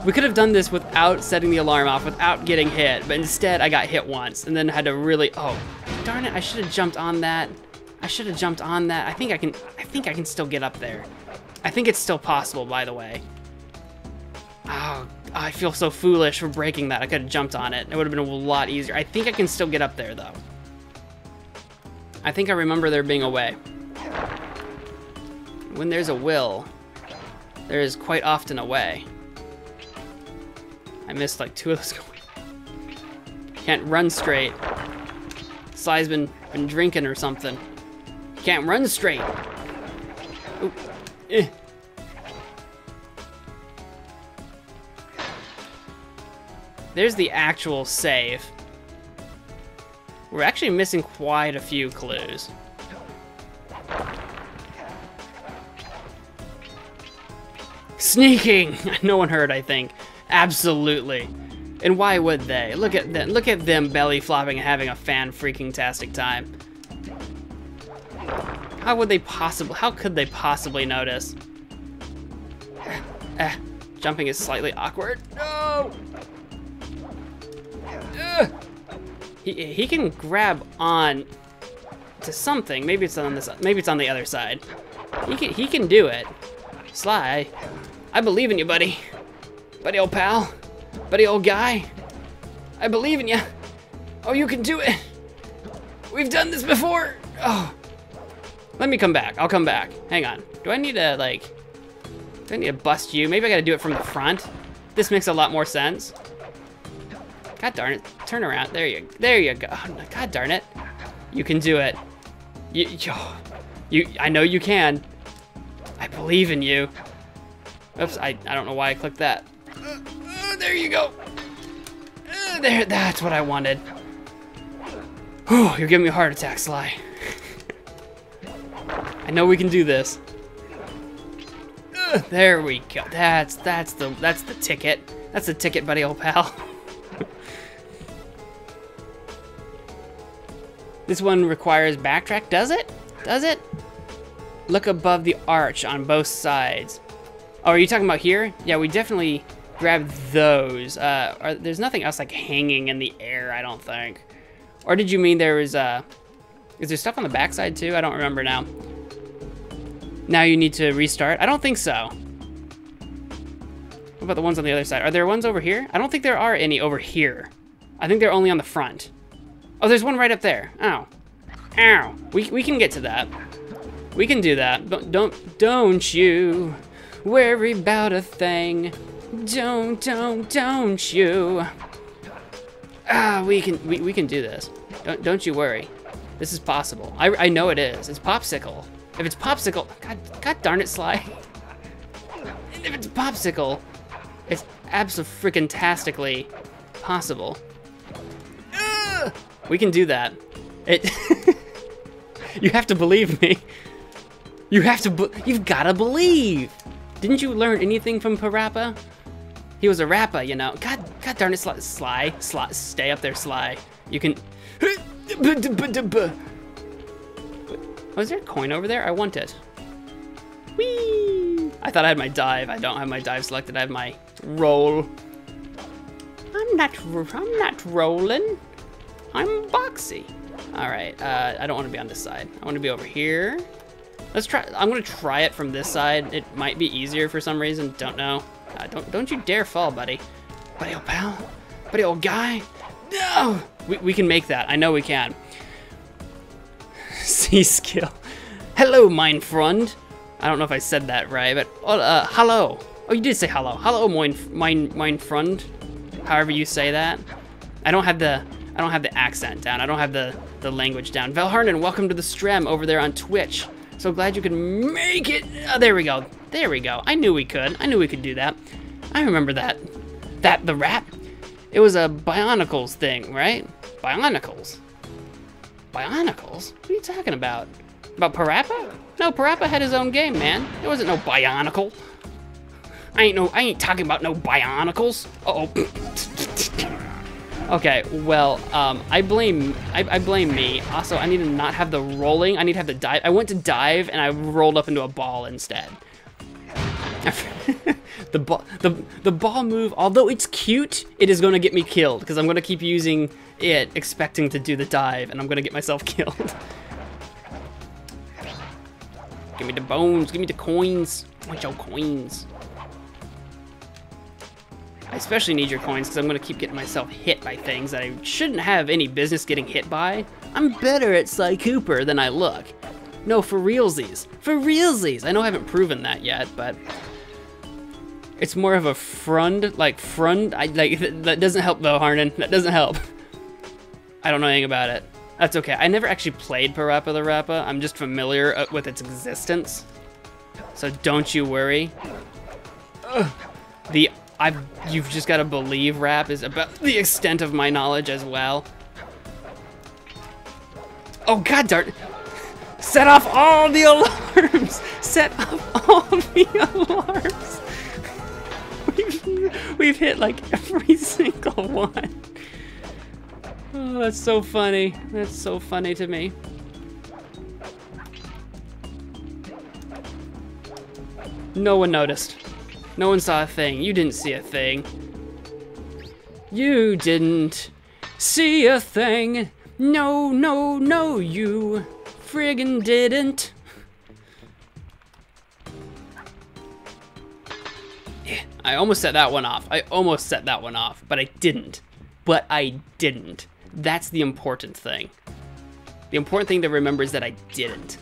We could have done this without setting the alarm off, without getting hit, but instead I got hit once and then had to really. Oh, darn it! I should have jumped on that. I should have jumped on that. I think I can still get up there. I think it's still possible, by the way. Oh, I feel so foolish for breaking that. I could have jumped on it. It would have been a lot easier. I think I can still get up there, though. I think I remember there being a way. When there's a will, there is quite often a way. I missed like 2 of those. Can't run straight. Sly's been drinking or something. Can't run straight. Ooh. Eh. There's the actual save. We're actually missing quite a few clues. Sneaking! No one heard, I think. Absolutely. And why would they? Look at them belly flopping and having a fan-freaking-tastic time. How could they possibly notice? Jumping is slightly awkward. No! He can grab on to something. Maybe it's on this. Maybe it's on the other side. He can do it. Sly, I believe in you, buddy. Buddy old pal. Buddy old guy. I believe in you. Oh, you can do it. We've done this before. Oh. Let me come back. I'll come back. Hang on. Do I need to bust you? Maybe I gotta do it from the front. This makes a lot more sense. God darn it. Turn around. There you go. Oh, God darn it. You can do it. I know you can. I believe in you. Oops, I don't know why I clicked that. There you go. There, that's what I wanted. Whew, you're giving me a heart attack, Sly. I know we can do this. There we go. That's the ticket. That's the ticket, buddy, old pal. This one requires backtrack. Does it? Does it? Look above the arch on both sides. Oh, are you talking about here? Yeah, we definitely grabbed those. There's nothing else like hanging in the air, I don't think. Or did you mean there was is there stuff on the backside too? I don't remember now. Now you need to restart? I don't think so. What about the ones on the other side? Are there ones over here? I don't think there are any over here. I think they're only on the front. Oh, there's one right up there. Ow. Ow. We can get to that. We can do that. Don't you worry about a thing. Don't you. We can do this. Don't you worry. This is possible. I know it is. It's Popsicle. If it's Popsicle, God darn it, Sly. If it's Popsicle, it's abso-freaking-tastically possible. We can do that. You have to believe me. You've gotta believe. Didn't you learn anything from Parappa? He was a rapper, you know. God darn it, Sly. Stay up there, Sly. You can. Was there a coin over there? I want it. Whee! I thought I had my dive. I don't have my dive selected. I have my roll. I'm not rolling. I'm boxy. All right. I don't want to be on this side. I want to be over here. Let's try. I'm gonna try it from this side. It might be easier for some reason. Don't know. Don't you dare fall, buddy. Buddy, old pal. Buddy, old guy. No. We can make that. I know we can. C skill. Hello, mein Freund. I don't know if I said that right, but hello. Oh, you did say hello. Hello, mein Freund. However you say that. I don't have the accent down. I don't have the language down. Valharnan, welcome to the stream over there on Twitch. So glad you could make it. Oh, there we go. There we go. I knew we could. I knew we could do that. I remember that. The rap. It was a Bionicles thing, right? Bionicles. Bionicles? What are you talking about? About Parappa? No, Parappa had his own game, man. It wasn't no Bionicle. I ain't talking about no Bionicles. Uh-oh. Okay, well, I blame me. Also, I need to not have the rolling. I need to have the dive. I went to dive and I rolled up into a ball instead. The ball move, although it's cute, it is going to get me killed because I'm going to keep using it, expecting to do the dive, and I'm going to get myself killed. Give me the bones. Give me the coins. I want your coins. I especially need your coins because I'm going to keep getting myself hit by things that I shouldn't have any business getting hit by. I'm better at Sly Cooper than I look. No, for realsies. For realsies. I know I haven't proven that yet, but it's more of a front, like front. That doesn't help though, Harnan. That doesn't help. I don't know anything about it. That's okay. I never actually played Parappa the Rappa. I'm just familiar with its existence. So don't you worry. You've just got to believe rap is about the extent of my knowledge as well. Oh, God darn. Set off all the alarms. Set off all the alarms. We've hit like every single one. Oh, that's so funny. That's so funny to me. No one noticed. No one saw a thing. You didn't see a thing. You didn't see a thing. No, no, no, you friggin' didn't. Yeah, I almost set that one off. But I didn't. That's the important thing. The important thing to remember is that I didn't.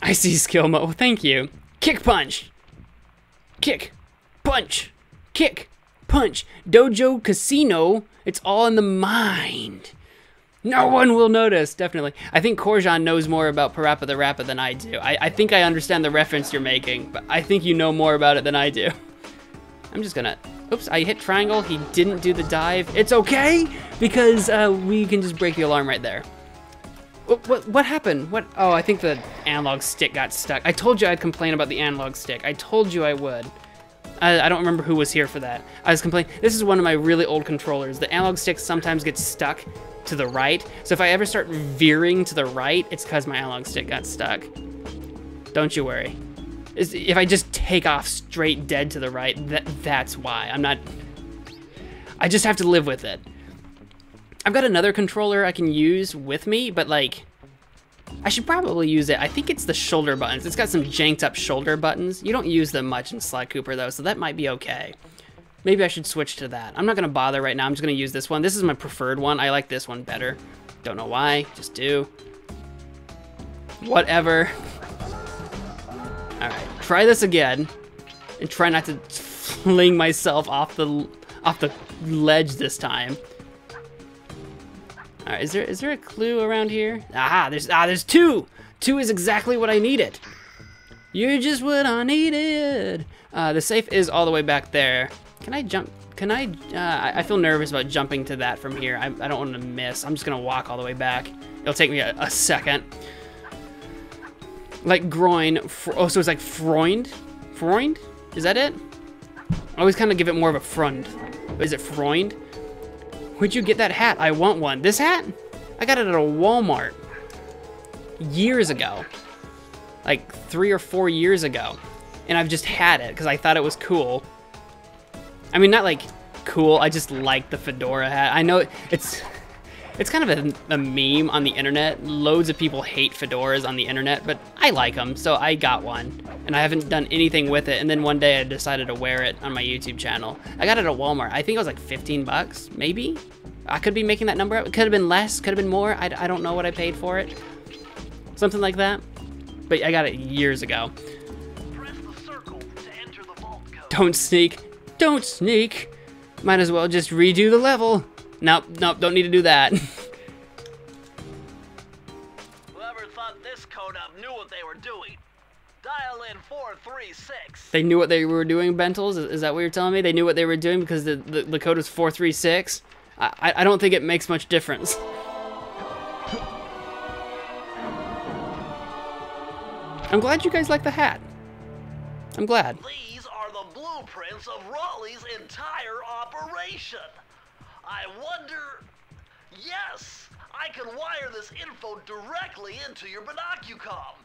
I see skill mode. Thank you. Kick punch. Kick. Punch. Kick. Punch. Dojo Casino. It's all in the mind. No one will notice, definitely. I think Korjan knows more about Parappa the Rappa than I do. I think I understand the reference you're making, but I think you know more about it than I do. I'm just gonna... Oops, I hit triangle. He didn't do the dive. It's okay, because we can just break the alarm right there. What happened? What? Oh, I think the analog stick got stuck. I told you I'd complain about the analog stick. I told you I would. I don't remember who was here for that. I was complaining. This is one of my really old controllers. The analog stick sometimes gets stuck to the right. So if I ever start veering to the right, it's because my analog stick got stuck. Don't you worry. If I just take off straight dead to the right, that's why. I just have to live with it. I've got another controller I can use with me, but like, I should probably use it. I think it's the shoulder buttons. It's got some janked up shoulder buttons. You don't use them much in Sly Cooper though, so that might be okay. Maybe I should switch to that. I'm not gonna bother right now. I'm just gonna use this one. This is my preferred one. I like this one better. Don't know why, just do. Whatever. All right, try this again, and try not to fling myself off the ledge this time. All right, is there a clue around here? There's two. Two is exactly what I needed. You're just what I needed. The safe is all the way back there. Can I jump? Can I feel nervous about jumping to that from here. I don't want to miss. I'm just gonna walk all the way back. It'll take me a second. Like groin. Oh, so it's like Freund? Freund? Is that it? I always kind of give it more of a front. Is it Freund? Where'd you get that hat? I want one. This hat? I got it at a Walmart years ago. Like 3 or 4 years ago. And I've just had it because I thought it was cool. I mean, not like cool. I just like the fedora hat. I know it's kind of a meme on the internet. Loads of people hate fedoras on the internet, but I like them, so I got one. And I haven't done anything with it, and then one day I decided to wear it on my YouTube channel. I got it at Walmart. I think it was like 15 bucks, maybe? I could be making that number up. It could have been less, could have been more. I don't know what I paid for it. Something like that. But I got it years ago. Press the circle to enter the vault code. Don't sneak. Don't sneak. Might as well just redo the level. Nope, don't need to do that. Whoever thought this code up knew what they were doing. Dial in 436. They knew what they were doing, Bentles? Is that what you're telling me? They knew what they were doing because the code is 436? I don't think it makes much difference. I'm glad you guys like the hat. I'm glad. These are the blueprints of Raleigh's entire operation. I wonder... Yes, I can wire this info directly into your binocucom.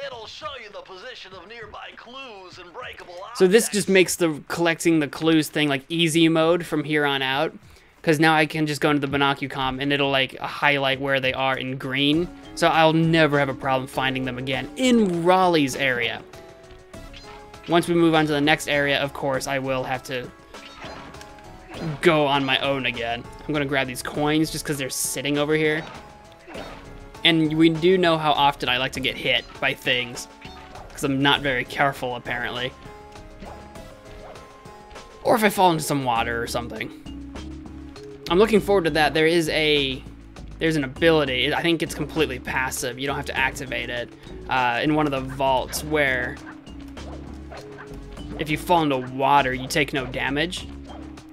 It'll show you the position of nearby clues and breakable objects. So this just makes the collecting the clues thing like easy mode from here on out. Because now I can just go into the binocucom and it'll like highlight where they are in green. So I'll never have a problem finding them again in Raleigh's area. Once we move on to the next area, of course, I will have to go on my own again. I'm gonna grab these coins just because they're sitting over here. And we do know how often I like to get hit by things. Because I'm not very careful, apparently. Or if I fall into some water or something. I'm looking forward to that. There's an ability. I think it's completely passive. You don't have to activate it. In one of the vaults where if you fall into water, you take no damage.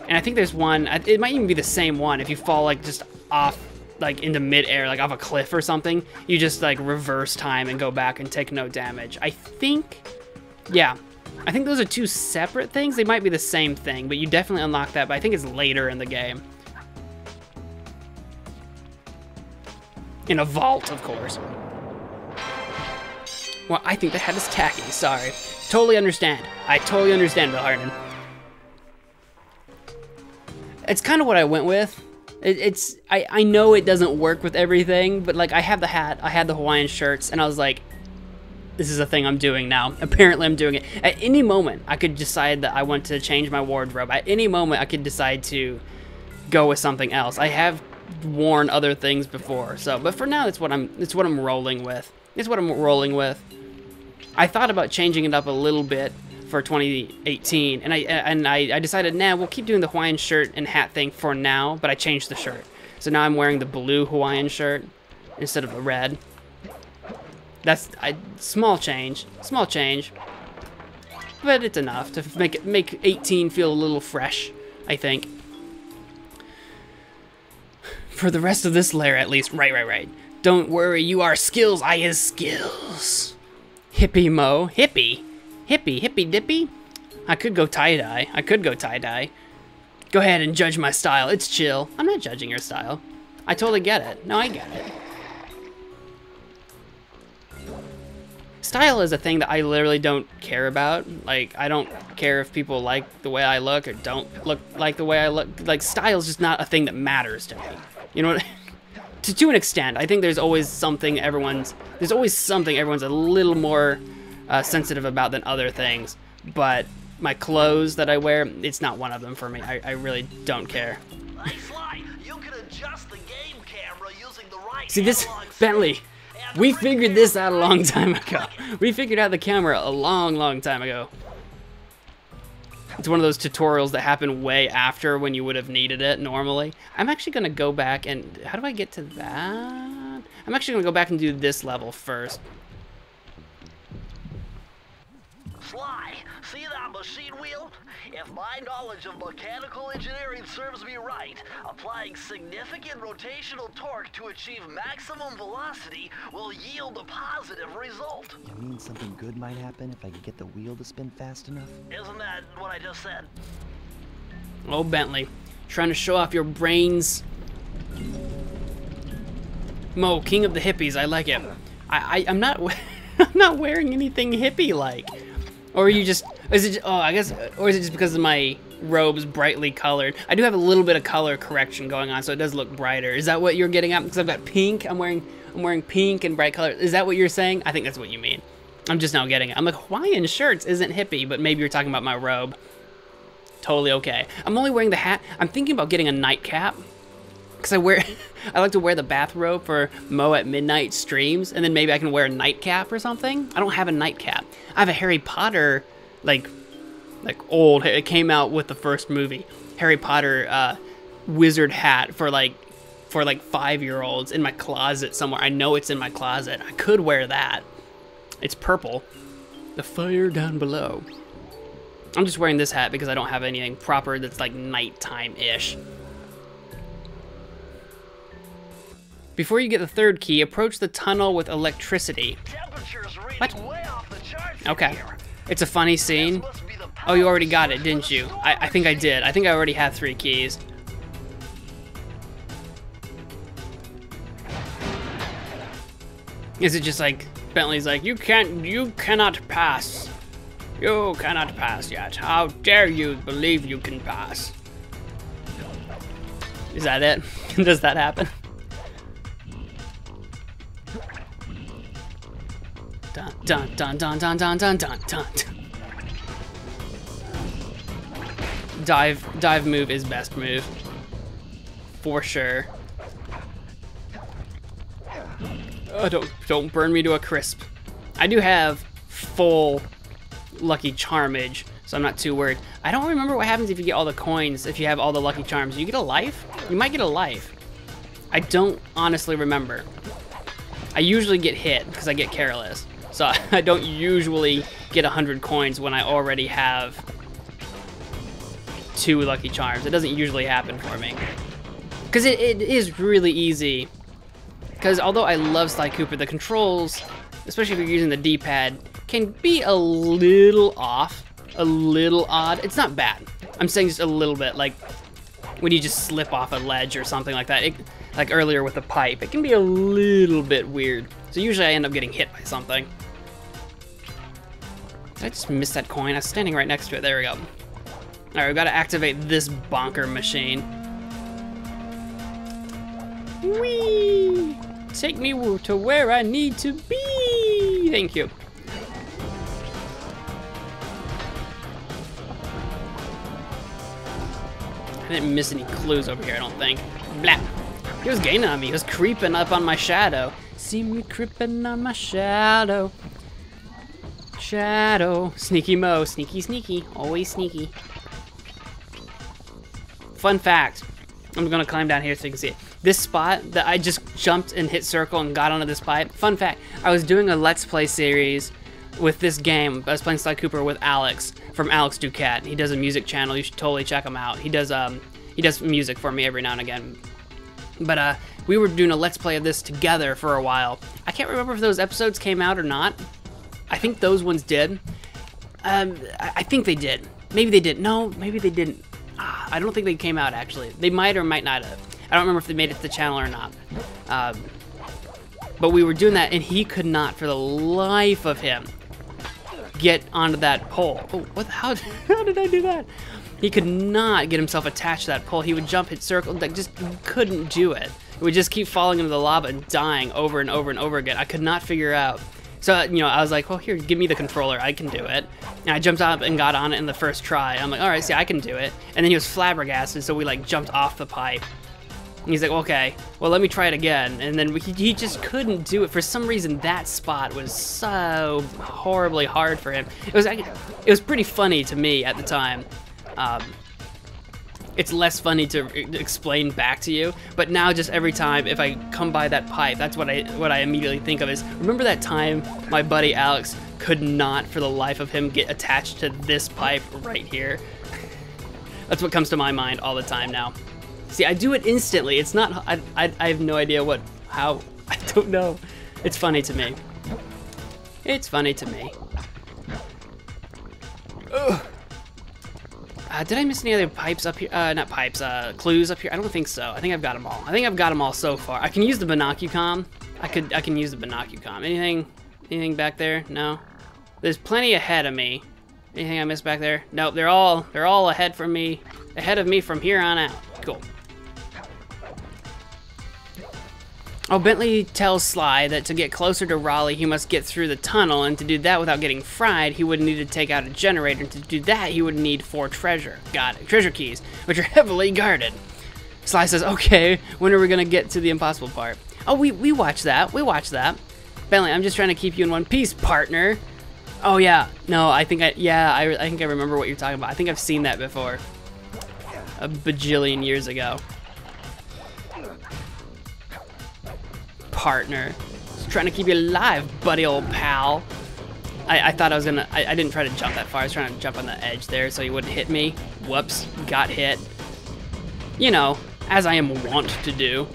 And I think there's one, it might even be the same one. If you fall like just off, like into midair, like off a cliff or something, you just like reverse time and go back and take no damage. I think, yeah. I think those are two separate things. They might be the same thing, but you definitely unlock that, but I think it's later in the game. In a vault, of course. Well, I think the hat is tacky, sorry. Totally understand. I totally understand, Bill Harden. It's kind of what I went with. I know it doesn't work with everything, but like I have the hat, I had the Hawaiian shirts, and I was like, this is a thing I'm doing now. Apparently I'm doing it. At any moment, I could decide that I want to change my wardrobe. At any moment, I could decide to go with something else. I have worn other things before, so but for now, it's what I'm rolling with. It's what I'm rolling with. I thought about changing it up a little bit for 2018, and I decided, nah, we'll keep doing the Hawaiian shirt and hat thing for now, but I changed the shirt. So now I'm wearing the blue Hawaiian shirt instead of the red. That's a small change, but it's enough to make 18 feel a little fresh, I think. For the rest of this layer, at least. Right. Don't worry, you are skills, I is skills. Hippie Mo. Hippie dippy? I could go tie-dye. Go ahead and judge my style. It's chill. I'm not judging your style. I totally get it. No, I get it. Style is a thing that I literally don't care about. Like, I don't care if people like the way I look or don't look like the way I look. Like, style is just not a thing that matters to me. You know what? to an extent. I think there's always something everyone's a little more sensitive about than other things. But my clothes that I wear, it's not one of them for me. I really don't care. Hey, Sly, you can adjust the game camera using the right See this, analog stick. Bentley, we figured this out a long time ago. We figured out the camera a long time ago. It's one of those tutorials that happen way after when you would have needed it normally. I'm actually gonna go back and, how do I get to that? I'm actually gonna go back and do this level first. Sly, see that machine wheel? If my knowledge of mechanical engineering serves me right, applying significant rotational torque to achieve maximum velocity will yield a positive result. You mean something good might happen if I could get the wheel to spin fast enough? Isn't that what I just said? Oh, Bentley, trying to show off your brains. Mo, king of the hippies, I like it. I'm not, I'm not wearing anything hippie-like. Or are you just, is it, oh, I guess, or is it just because of my robes brightly colored? I do have a little bit of color correction going on, so it does look brighter. Is that what you're getting at? Because I've got pink, I'm wearing pink and bright color. Is that what you're saying? I think that's what you mean. I'm just now getting it. I'm like, Hawaiian shirts isn't hippie, but maybe you're talking about my robe. Totally okay. I'm only wearing the hat. I'm thinking about getting a nightcap. Because I like to wear the bathrobe for Mo at midnight streams, and then maybe I can wear a nightcap or something. I don't have a nightcap. I have a Harry Potter, like old, it came out with the first movie, Harry Potter wizard hat for like 5-year-olds in my closet somewhere. I know it's in my closet. I could wear that. It's purple. The fire down below. I'm just wearing this hat because I don't have anything proper that's like nighttime-ish. Before you get the third key, approach the tunnel with electricity. Temperature's reading What? way off the charts Okay. here. It's a funny scene. This must be the Oh, you already got it, didn't you? I think I did. I think I already have 3 keys. Is it just like, Bentley's like, you cannot pass. You cannot pass yet. How dare you believe you can pass? Is that it? Does that happen? Dun dun dun dun dun dun dun dun dun. Dive move is best move. For sure. Oh, don't burn me to a crisp. I do have full Lucky Charmage, so I'm not too worried. I don't remember what happens if you get all the coins, if you have all the Lucky Charms. You get a life? You might get a life. I don't honestly remember. I usually get hit because I get careless. So I don't usually get 100 coins when I already have 2 Lucky Charms. It doesn't usually happen for me. Because it is really easy. Because although I love Sly Cooper, the controls, especially if you're using the D-pad, can be a little off, a little odd. It's not bad. I'm saying just a little bit, like when you just slip off a ledge or something like that. Like earlier with the pipe, it can be a little bit weird. So usually I end up getting hit by something. Did I just miss that coin? I was standing right next to it. There we go. Alright, we've got to activate this bonker machine. Whee! Take me to where I need to be! Thank you. I didn't miss any clues over here, I don't think. Blah! He was gaining on me. He was creeping up on my shadow. See me creeping on my shadow. Shadow. Sneaky Mo. Sneaky, sneaky. Always sneaky. Fun fact. I'm gonna climb down here so you can see it. This spot that I just jumped and hit circle and got onto this pipe. Fun fact. I was doing a Let's Play series with this game. I was playing Sly Cooper with Alex from Alex Ducat. He does a music channel. You should totally check him out. He does music for me every now and again. But we were doing a Let's Play of this together for a while. I can't remember if those episodes came out or not. I think those ones did. I think they did. Maybe they did. No, maybe they didn't. I don't think they came out, actually. They might or might not have. I don't remember if they made it to the channel or not. But we were doing that, and he could not, for the life of him, get onto that pole. Oh, what? How did I do that? He could not get himself attached to that pole. He would jump, hit circle, like just couldn't do it. It would just keep falling into the lava and dying over and over and over again. I could not figure out. So, you know, I was like, well, here, give me the controller. I can do it. And I jumped up and got on it in the first try. I'm like, all right, see, I can do it. And then he was flabbergasted, so we, like, jumped off the pipe. And he's like, okay, well, let me try it again. And then he just couldn't do it. For some reason, that spot was so horribly hard for him. It was pretty funny to me at the time. It's less funny to explain back to you, but now just every time if I come by that pipe, that's what I immediately think of is, remember that time my buddy Alex could not for the life of him get attached to this pipe right here? That's what comes to my mind all the time now. See, I do it instantly. It's not, I have no idea how, I don't know. It's funny to me. It's funny to me. Ugh. Did I miss any other pipes up here? Not pipes, clues up here? I don't think so. I think I've got them all. I think I've got them all so far. I can use the binocucom. I can use the binocucom. Anything back there? No. There's plenty ahead of me. Anything I missed back there? Nope, they're all ahead of me from here on out. Cool. Oh, Bentley tells Sly that to get closer to Raleigh, he must get through the tunnel, and to do that without getting fried, he would need to take out a generator, and to do that, he would need 4 treasure keys, which are heavily guarded. Sly says, okay, when are we gonna get to the impossible part? Oh, we watched that, Bentley, I'm just trying to keep you in one piece, partner. Oh yeah, no, I think I remember what you're talking about. I think I've seen that before. A bajillion years ago. Partner. Just trying to keep you alive, buddy old pal. I thought I was gonna, I didn't try to jump that far. I was trying to jump on the edge there so he wouldn't hit me. Whoops, got hit. You know, as I am wont to do.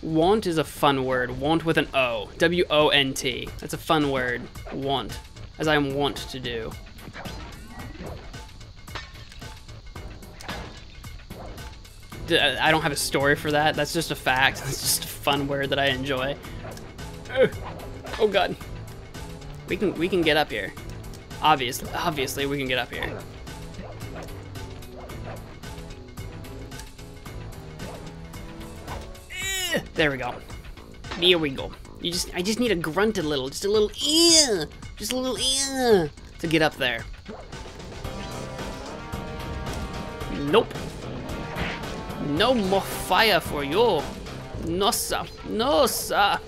Want is a fun word. Want with an O. W-O-N-T. That's a fun word. Want. As I am wont to do. I don't have a story for that. That's just a fact. It's just a fun word that I enjoy. Oh god. We can get up here. Obviously we can get up here. There we go. There we go. I just need a grunt a little, just a little to get up there. Nope. No more fire for you. No, sir. No, sir.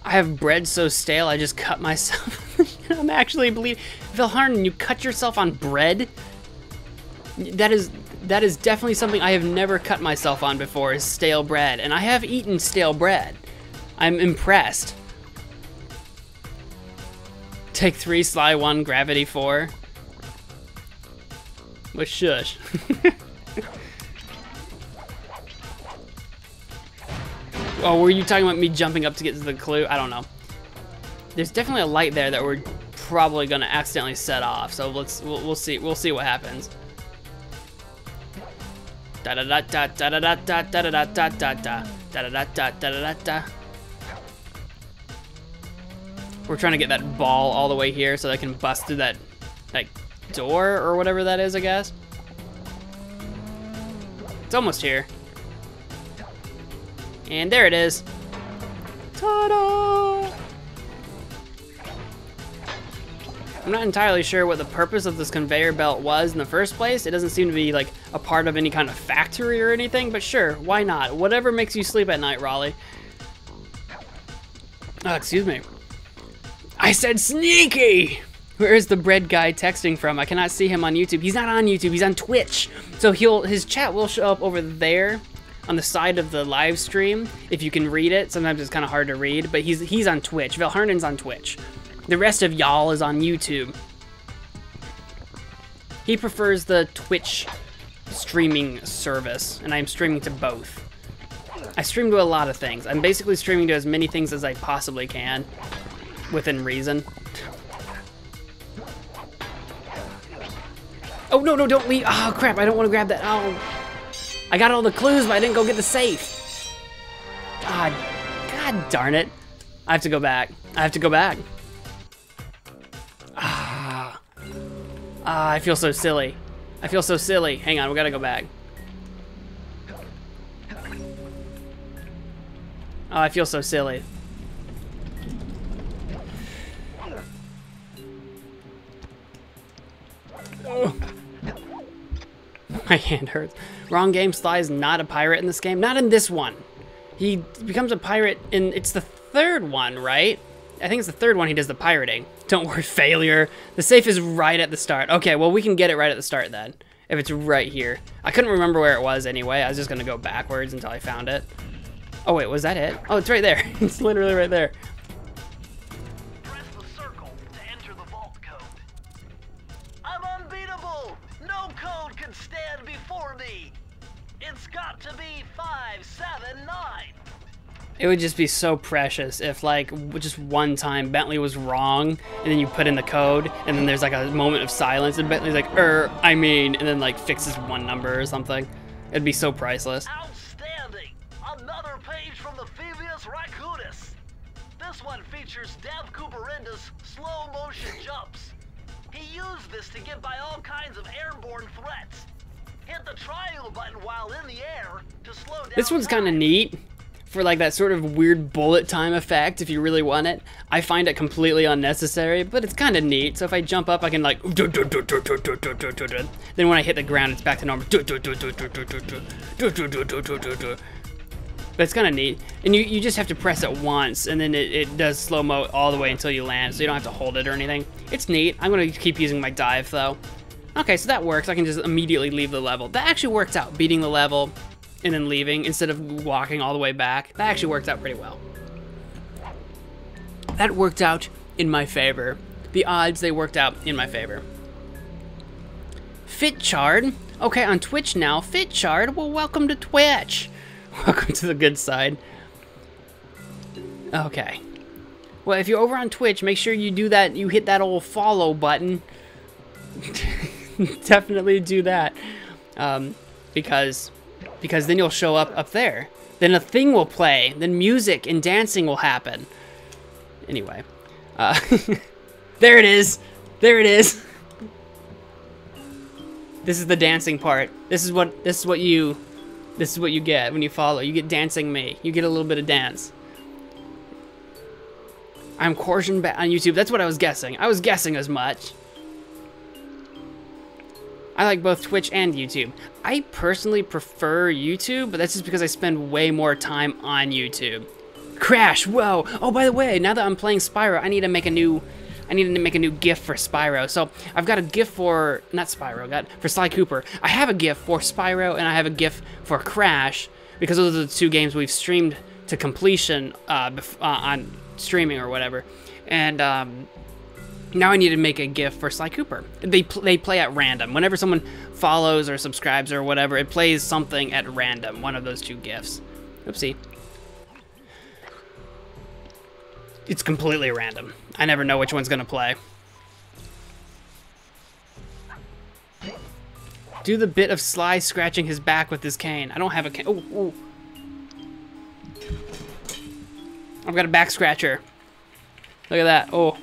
I have bread so stale I just cut myself. I'm actually bleeding. Vilharnan, you cut yourself on bread? That is definitely something I have never cut myself on before, is stale bread. And I have eaten stale bread. I'm impressed. Take 3, Sly 1, Gravity 4. Well, shush. Oh, were you talking about me jumping up to get to the clue? I don't know. There's definitely a light there that we're probably gonna accidentally set off. So we'll see what happens. Da da da da da da da da da da da da da da da da da da. We're trying to get that ball all the way here so that I can bust through that, like, door or whatever that is, I guess. It's almost here. And there it is. Ta-da! I'm not entirely sure what the purpose of this conveyor belt was in the first place. It doesn't seem to be, like, a part of any kind of factory or anything, but sure, why not? Whatever makes you sleep at night, Raleigh. Oh, excuse me. I said sneaky! Where is the bread guy texting from? I cannot see him on YouTube. He's not on YouTube, he's on Twitch. So his chat will show up over there on the side of the live stream, if you can read it. Sometimes it's kind of hard to read, but he's on Twitch. Vilharnan's on Twitch. The rest of y'all is on YouTube. He prefers the Twitch streaming service, and I'm streaming to both. I stream to a lot of things. I'm basically streaming to as many things as I possibly can. Within reason. Oh, no, don't leave. Oh, crap, I don't want to grab that. Oh. I got all the clues, but I didn't go get the safe. God darn it. I have to go back. Ah. Ah, I feel so silly. I feel so silly. Hang on, we gotta go back. Oh, I feel so silly. Oh. My hand hurts. Wrong game. Sly is not a pirate in this game. Not in this one. He becomes a pirate in... It's the third one, right? I think it's the third one he does the pirating. Don't worry, failure. The safe is right at the start. Okay, well, we can get it right at the start then. If it's right here. I couldn't remember where it was anyway. I was just going to go backwards until I found it. Oh, wait, was that it? Oh, it's right there. It's literally right there. Press the circle to enter the vault code. I'm unbeatable! No code can stand before me! It's got to be 579! It would just be so precious if, like, just one time Bentley was wrong, and then you put in the code, and then there's, like, a moment of silence, and Bentley's like, and then, like, fixes one number or something. It'd be so priceless. Outstanding! Another page from the Thievius Raccoonus! This one features Dev Cooperenda's slow-motion jumps. He used this to get by all kinds of airborne threats. Hit the triangle button while in the air to slow down. This one's kind of neat. For like that sort of weird bullet time effect, if you really want it. I find it completely unnecessary, but it's kind of neat. So if I jump up, I can like... Then when I hit the ground, it's back to normal. But it's kind of neat. And you just have to press it once, and then it does slow-mo all the way until you land, so you don't have to hold it or anything. It's neat. I'm going to keep using my dive, though. Okay, so that works. I can just immediately leave the level. That actually worked out, beating the level and then leaving instead of walking all the way back. That actually worked out pretty well. That worked out in my favor. The odds, they worked out in my favor. Fitchard. Okay, on Twitch now. Fitchard, well, welcome to Twitch. Welcome to the good side. Okay. Well, if you're over on Twitch, make sure you do that. You hit that old follow button. Definitely do that. Because then you'll show up there. Then a thing will play. Then music and dancing will happen. Anyway. There it is. There it is. This is the dancing part. This is what you get when you follow. You get dancing me. You get a little bit of dance. I'm Corsian on YouTube. That's what I was guessing. I was guessing as much. I like both Twitch and YouTube. I personally prefer YouTube, but that's just because I spend way more time on YouTube. Crash, whoa. Oh, by the way, now that I'm playing Spyro, I need to make a new GIF for Spyro. So I've got a GIF for, not Spyro, for Sly Cooper. I have a GIF for Spyro and I have a GIF for Crash because those are the two games we've streamed to completion on streaming or whatever. And now I need to make a GIF for Sly Cooper. They play at random. Whenever someone follows or subscribes or whatever, it plays something at random, one of those two GIFs. Oopsie. It's completely random. I never know which one's gonna play. Do the bit of Sly scratching his back with his cane. I don't have a cane. Oh, oh. I've got a back scratcher. Look at that. Oh.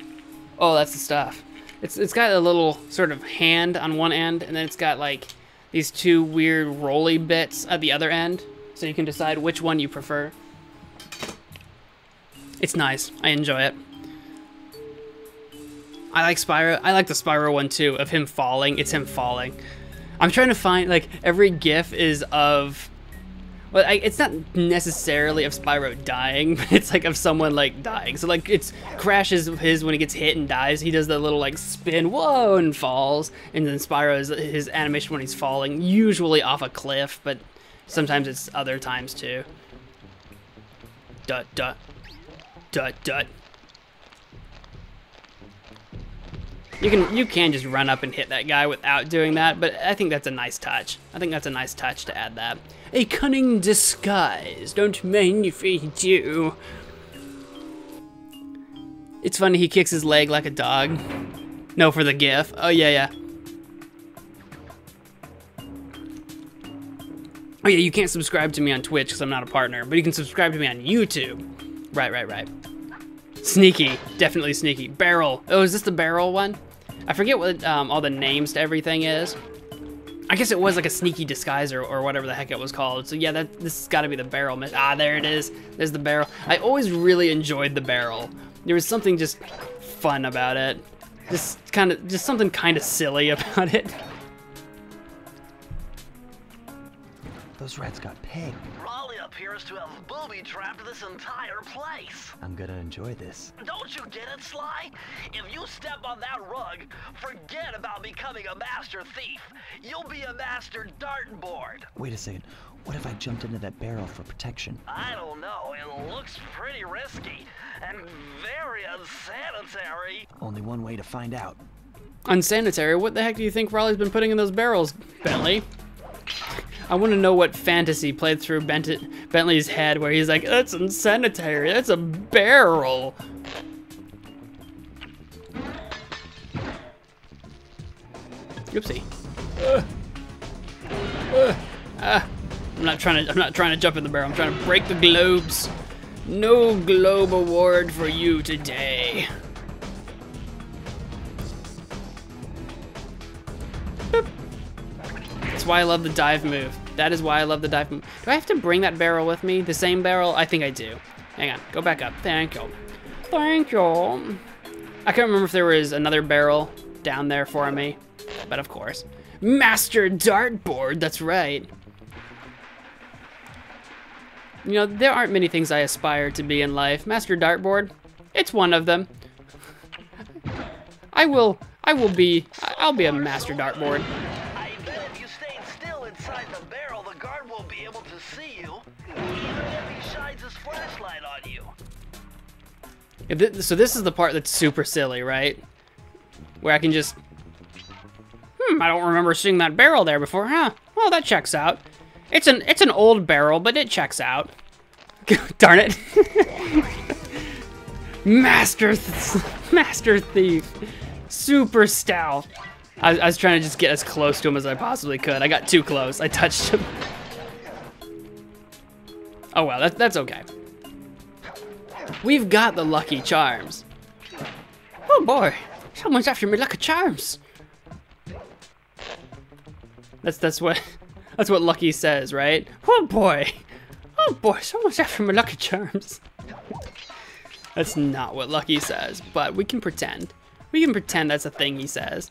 Oh, that's the stuff. It's got a little sort of hand on one end, and then it's got like these two weird rolly bits at the other end, so you can decide which one you prefer. It's nice. I enjoy it. I like Spyro. I like the Spyro one too, of him falling. It's him falling. I'm trying to find, like, every GIF is of... Well, it's not necessarily of Spyro dying, but it's like of someone like dying. So like it's Crash's his when he gets hit and dies, he does the little like spin, whoa, and falls. And then Spyro's his animation when he's falling, usually off a cliff, but sometimes it's other times too. Dut dut dut dut. You can just run up and hit that guy without doing that, but I think that's a nice touch. I think that's a nice touch to add that. A cunning disguise. Don't mind if I do. It's funny he kicks his leg like a dog. No, for the GIF. Oh yeah, yeah. Oh yeah, you can't subscribe to me on Twitch because I'm not a partner, but you can subscribe to me on YouTube. Right, right, right. Sneaky, definitely sneaky. Barrel. Oh, is this the barrel one? I forget what all the names to everything is. I guess it was like a sneaky disguise or whatever the heck it was called. So yeah, this has got to be the barrel. Ah, there it is. There's the barrel. I always really enjoyed the barrel. There was something just fun about it. Just something kind of silly about it. Those rats got pegged. Raleigh appears to have booby-trapped this entire place. I'm gonna enjoy this. Don't you get it, Sly? If you step on that rug, forget about becoming a master thief. You'll be a master dartboard. Wait a second. What if I jumped into that barrel for protection? I don't know. It looks pretty risky and very unsanitary. Only one way to find out. Unsanitary? What the heck do you think Raleigh's been putting in those barrels, Bentley? I want to know what fantasy played through Bentley's head where he's like, that's unsanitary, that's a barrel. Oopsie. I'm not trying to jump in the barrel. I'm trying to break the globes. No globe award for you today. Boop. That's why I love the dive move. That is why I love the dive move. Do I have to bring that barrel with me? The same barrel? I think I do. Hang on. Go back up. Thank you. Thank you. I can't remember if there was another barrel down there for me. But of course. Master dartboard. That's right. You know, there aren't many things I aspire to be in life. Master dartboard, it's one of them. I'll be a master dartboard. I bet if you stayed still inside the barrel, the guard won't be able to see you, even if he shines his flashlight on you. So this is the part that's super silly, right? Where I can just, I don't remember seeing that barrel there before, huh? Well, that checks out. It's an old barrel, but it checks out. Darn it. Master thief. Super stealth. I was trying to just get as close to him as I possibly could. I got too close. I touched him. Oh well, that's okay. We've got the Lucky Charms. Oh boy, someone's after me Lucky Charms. That's what Lucky says, right? Oh boy, someone's after my Lucky Charms. That's not what Lucky says, but we can pretend. We can pretend that's a thing he says.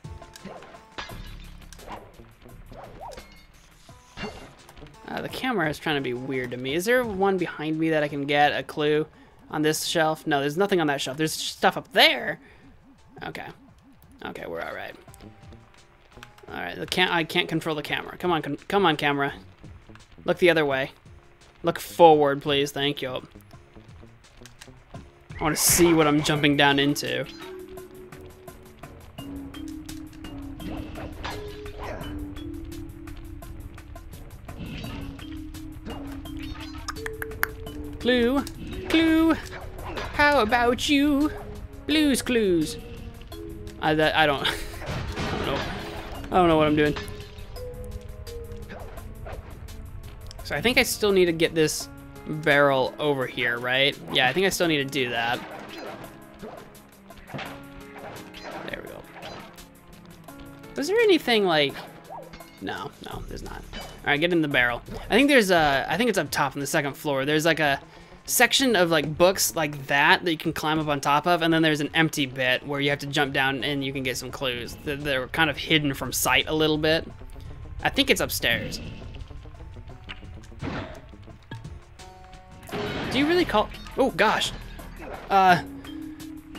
The camera is trying to be weird to me. Is there one behind me that I can get a clue on this shelf? No, there's nothing on that shelf. There's stuff up there. Okay. Okay, we're all right. All right, I can't control the camera. Come on, camera. Look the other way. Look forward, please. Thank you. I want to see what I'm jumping down into. Clue. How about you? Blue's Clues. I don't know. I don't know what I'm doing. So I think I still need to get this barrel over here, right? Yeah, I think I still need to do that. There we go. Was there anything like... No, there's not. All right, get in the barrel. I think there's I think it's up top on the second floor. There's like a section of like books like that you can climb up on top of, and then there's an empty bit where you have to jump down and you can get some clues. They're kind of hidden from sight a little bit. I think it's upstairs. Do you really call... Oh, gosh. Oh,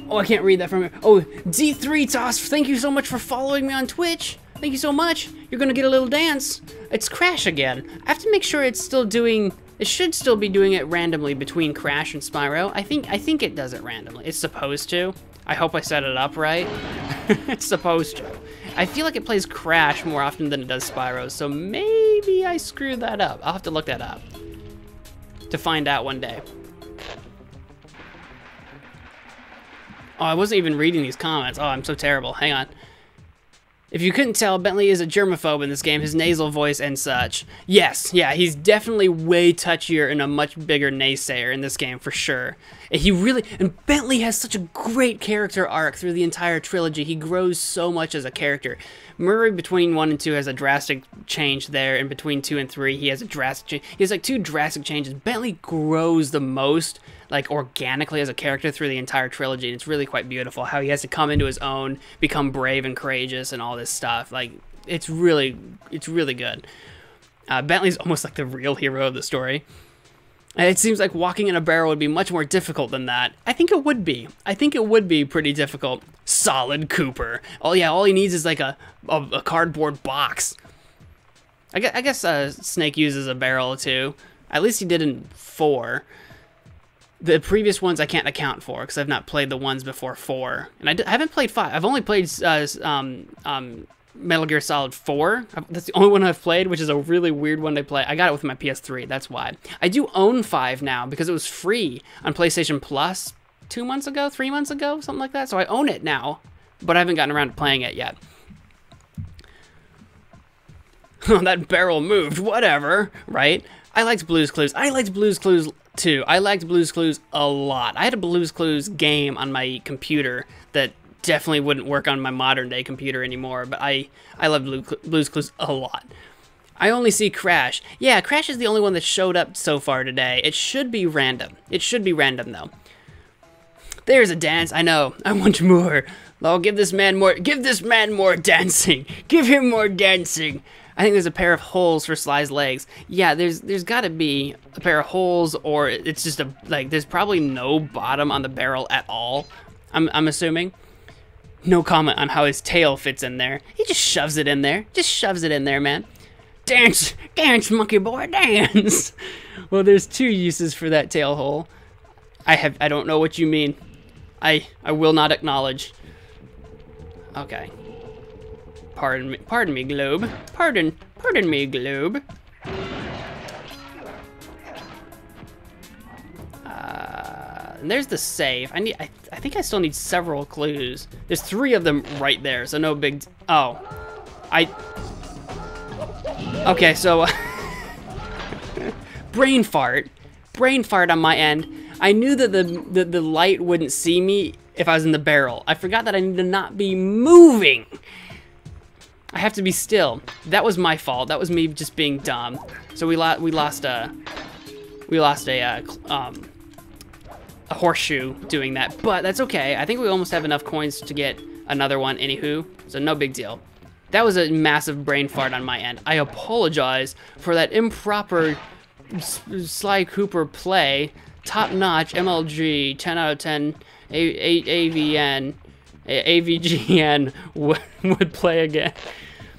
I can't read that from here. Oh, D3 Toss, thank you so much for following me on Twitch. Thank you so much. You're gonna get a little dance. It's Crash again. I have to make sure it's still doing... It should still be doing it randomly between Crash and Spyro. I think it does it randomly. It's supposed to. I hope I set it up right. It's supposed to. I feel like it plays Crash more often than it does Spyro, so maybe I screwed that up. I'll have to look that up to find out one day. Oh, I wasn't even reading these comments. Oh, I'm so terrible. Hang on. If you couldn't tell, Bentley is a germaphobe in this game, his nasal voice and such. Yes, yeah, he's definitely way touchier and a much bigger naysayer in this game, for sure. And Bentley has such a great character arc through the entire trilogy. He grows so much as a character. Murray between 1 and 2 has a drastic change there, and between 2 and 3 he has a drastic change. He has like 2 drastic changes. Bentley grows the most, like, organically as a character through the entire trilogy, and it's really quite beautiful how he has to come into his own, become brave and courageous and all this stuff. Like, it's really good. Bentley's almost like the real hero of the story. It seems like walking in a barrel would be much more difficult than that. I think it would be. I think it would be pretty difficult. Solid Cooper. Oh yeah, all he needs is like a cardboard box. I guess Snake uses a barrel too. At least he did in 4. The previous ones I can't account for because I've not played the ones before 4. And I haven't played 5. I've only played Metal Gear Solid 4. That's the only one I've played, which is a really weird one to play. I got it with my PS3, that's why. I do own 5 now because it was free on PlayStation Plus 2 months ago, 3 months ago, something like that. So I own it now, but I haven't gotten around to playing it yet. That barrel moved, whatever, right? I liked Blue's Clues. I liked Blue's Clues too. I liked Blue's Clues a lot. I had a Blue's Clues game on my computer that definitely wouldn't work on my modern day computer anymore, but I love Blue's Clues a lot. I only see Crash. Yeah, Crash is the only one that showed up so far today. It should be random. It should be random though. There's a dance. I know. I want more. Oh, give this man more dancing. Give him more dancing. I think there's a pair of holes for Sly's legs. Yeah, there's got to be a pair of holes, or it's just there's probably no bottom on the barrel at all. I'm assuming. No comment on how his tail fits in there. He just shoves it in there. Just shoves it in there, man. Dance, dance, monkey boy, dance. Well, there's 2 uses for that tail hole. I don't know what you mean. I will not acknowledge. Okay. Pardon me, Globe. Pardon me, Globe. And there's the save. I think I still need several clues. There's 3 of them right there, so no big. Oh, okay, so brain fart on my end. I knew that the light wouldn't see me if I was in the barrel. I forgot that I need to not be moving. I have to be still. That was my fault. That was me just being dumb. So we lost a horseshoe doing that, but that's okay. I think we almost have enough coins to get another one anywho, so no big deal. That was a massive brain fart on my end. I apologize for that improper Sly Cooper play. Top notch MLG 10 out of 10 AVGN would play again.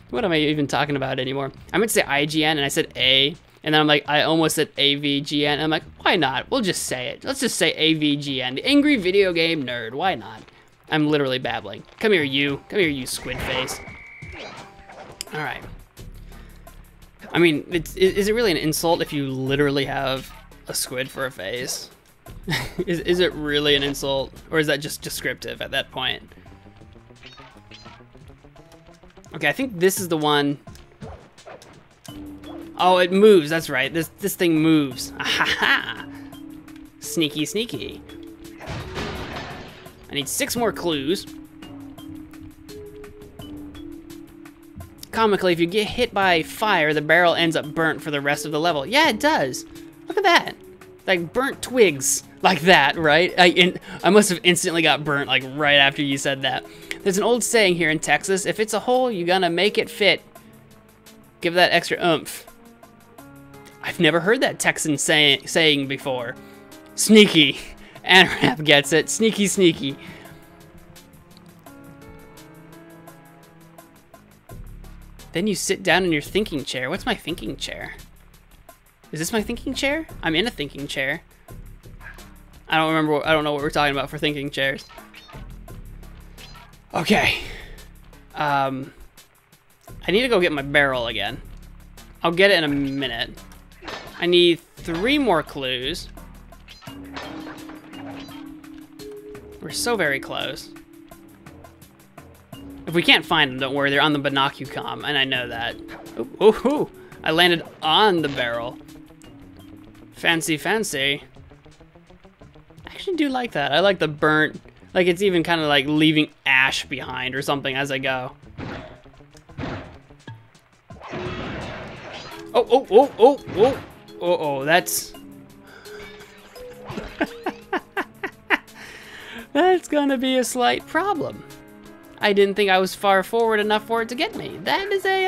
What am I even talking about anymore? I meant to say IGN and I said A, and then I'm like, I almost said AVGN, and I'm like, why not? We'll just say it. Let's just say AVGN, the Angry Video Game Nerd. Why not? I'm literally babbling. Come here, you. Come here, you squid face. All right. I mean, is it really an insult if you literally have a squid for a face? Is it really an insult, or is that just descriptive at that point? Okay, I think this is the one. Oh, it moves. That's right. This thing moves. Ahaha! Sneaky, sneaky. I need 6 more clues. Comically, if you get hit by fire, the barrel ends up burnt for the rest of the level. Yeah, it does. Look at that. Like burnt twigs. Like that, right? I must have instantly got burnt like right after you said that. There's an old saying here in Texas, if it's a hole, you're gonna make it fit. Give that extra oomph. I've never heard that Texan saying before. Sneaky. Anrap gets it. Sneaky, sneaky. Then you sit down in your thinking chair. What's my thinking chair? Is this my thinking chair? I'm in a thinking chair. I don't remember. I don't know what we're talking about for thinking chairs. Okay. I need to go get my barrel again. I'll get it in a minute. I need 3 more clues. We're so very close. If we can't find them, don't worry, they're on the binocucom, and I know that. Ooh, I landed on the barrel. Fancy, fancy. I actually do like that. I like the burnt, like it's even kind of like leaving ash behind or something as I go. Oh, that's... That's gonna be a slight problem. I didn't think I was far forward enough for it to get me. That is a,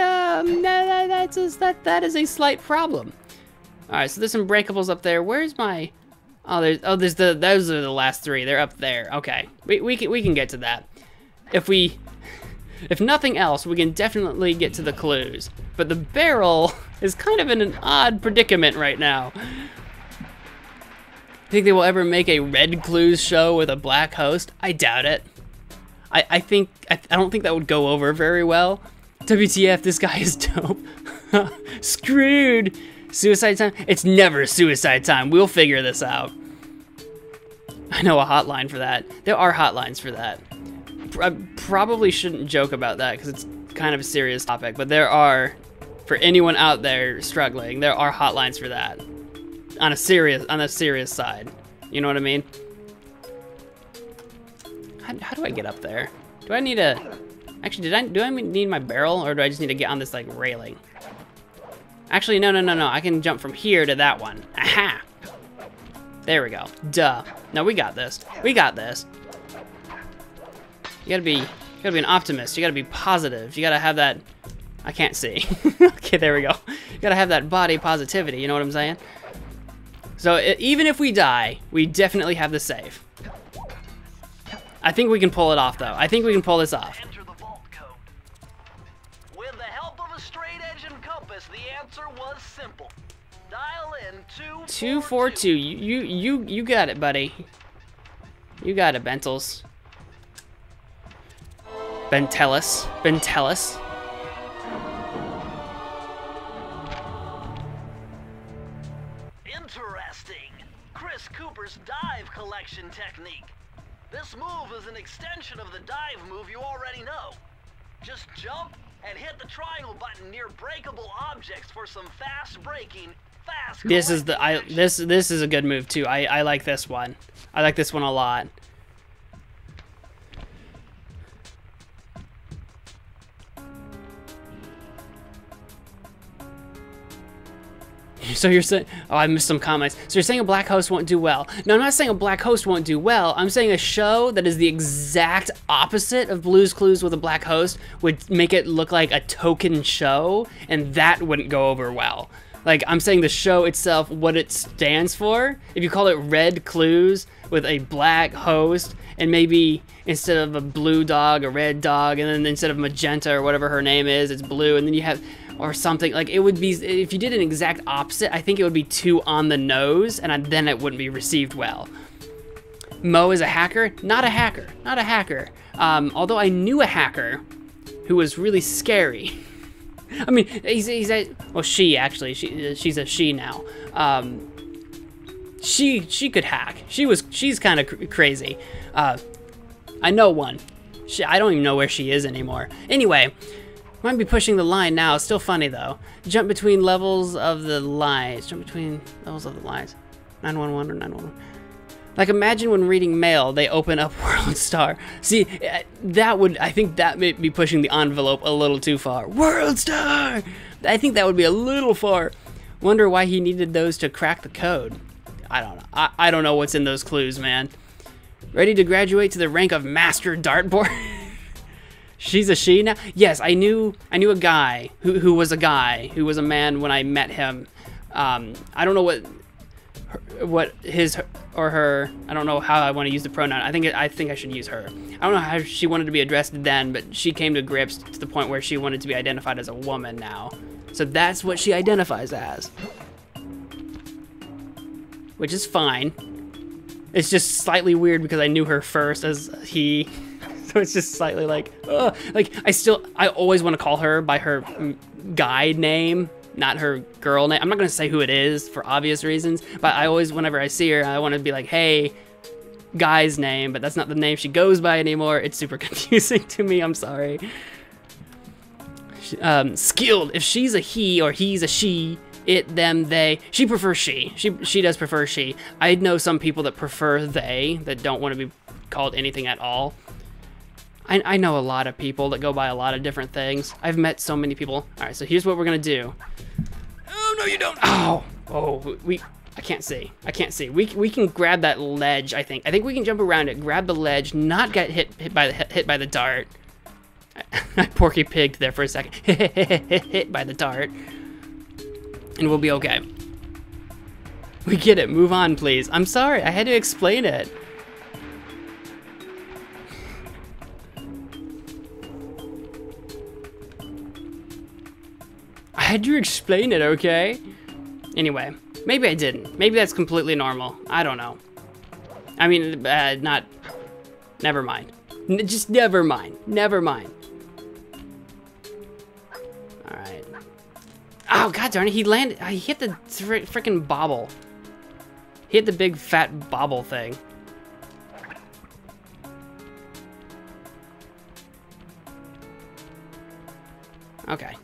that is a slight problem. All right, so there's some breakables up there. Where's my, those are the last three. They're up there. Okay, we can get to that. If nothing else, we can definitely get to the clues. But the barrel is kind of in an odd predicament right now. Think they will ever make a red clues show with a black host? I doubt it. I don't think that would go over very well. WTF, this guy is dope. Screwed. Suicide time? It's never suicide time. We'll figure this out. I know a hotline for that. There are hotlines for that. I probably shouldn't joke about that because it's kind of a serious topic, but there are, for anyone out there struggling, there are hotlines for that. On a serious side. You know what I mean? How do I get up there? Do I need a... Actually, do I need my barrel, or do I just need to get on this, like, railing? Actually, no. I can jump from here to that one. Aha! There we go. Duh. No, we got this. We got this. You gotta be an optimist. You gotta be positive. You gotta have that... I can't see. Okay, there we go. You gotta have that body positivity, you know what I'm saying? So even if we die, we definitely have the save. I think we can pull it off, though. I think we can pull this off. Enter the vault code. With the help of a straight edge and compass, the answer was simple. Dial in 242. 242. You got it, buddy. You got it, Bentles. Bentelis. Interesting. Chris Cooper's dive collection technique. This move is an extension of the dive move you already know. Just jump and hit the triangle button near breakable objects for some fast braking, fast. This is this is a good move too. I like this one. I like this one a lot. So you're saying, oh, I missed some comments. So you're saying a black host won't do well. No, I'm not saying a black host won't do well. I'm saying a show that is the exact opposite of Blue's Clues with a black host would make it look like a token show, and that wouldn't go over well. Like, I'm saying the show itself, what it stands for, if you call it Red Clues with a black host, and maybe instead of a blue dog, a red dog, and then instead of magenta or whatever her name is, it's blue, and then you have... or something, like it would be, if you did an exact opposite, I think it would be too on the nose, and then it wouldn't be received well. Mo is a hacker? Not a hacker, not a hacker. Although I knew a hacker who was really scary. I mean, he's a, well, she actually, she's a she now. She could hack. She's kind of crazy. I know one. I don't even know where she is anymore. Anyway. Might be pushing the line now. It's still funny though. Jump between levels of the lines. Jump between levels of the lines. 911 or 911. Like imagine when reading mail, they open up World Star. See, that would, I think that may be pushing the envelope a little too far. World Star! I think that would be a little far. Wonder why he needed those to crack the code. I don't know. I don't know what's in those clues, man. Ready to graduate to the rank of Master Dartboard? She's a she now? Yes, I knew a guy who was a man when I met him. I don't know what his or her, I don't know how I want to use the pronoun. I think I should use her. I don't know how she wanted to be addressed then, but she came to grips to the point where she wanted to be identified as a woman now. So that's what she identifies as. Which is fine. It's just slightly weird because I knew her first as he. So it's just slightly like, ugh. Like I always want to call her by her guy name, not her girl name. I'm not gonna say who it is for obvious reasons, but I always, whenever I see her, I want to be like, hey, guy's name, but that's not the name she goes by anymore. It's super confusing to me. I'm sorry. Skilled. If she's a he or he's a she, it, them, they. She prefers she. She does prefer she. I know some people that prefer they, that don't want to be called anything at all. I know a lot of people that go by a lot of different things. I've met so many people. All right, so here's what we're gonna do. Oh, no, you don't. Oh, I can't see. I can't see. We can grab that ledge, I think. I think we can jump around it, grab the ledge, not get hit by the dart. I Porky Pigged there for a second. Hit by the dart. And we'll be okay. We get it. Move on, please. I'm sorry. I had to explain it. I had to explain it, okay? Anyway, maybe I didn't. Maybe that's completely normal. I don't know. I mean, never mind. Just never mind. Never mind. Alright. Oh, god darn it, he landed. He hit the freaking bobble. He hit the big fat bobble thing. Okay.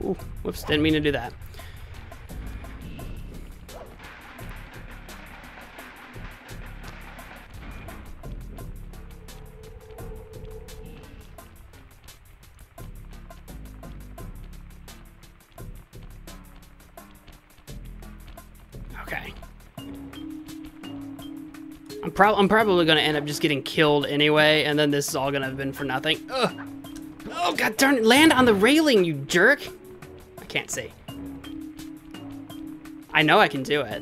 Ooh, whoops, didn't mean to do that. Okay. I'm probably gonna end up just getting killed anyway, and then this is all gonna have been for nothing. Ugh. Oh, god darn it, land on the railing, you jerk! I can't see. I know I can do it.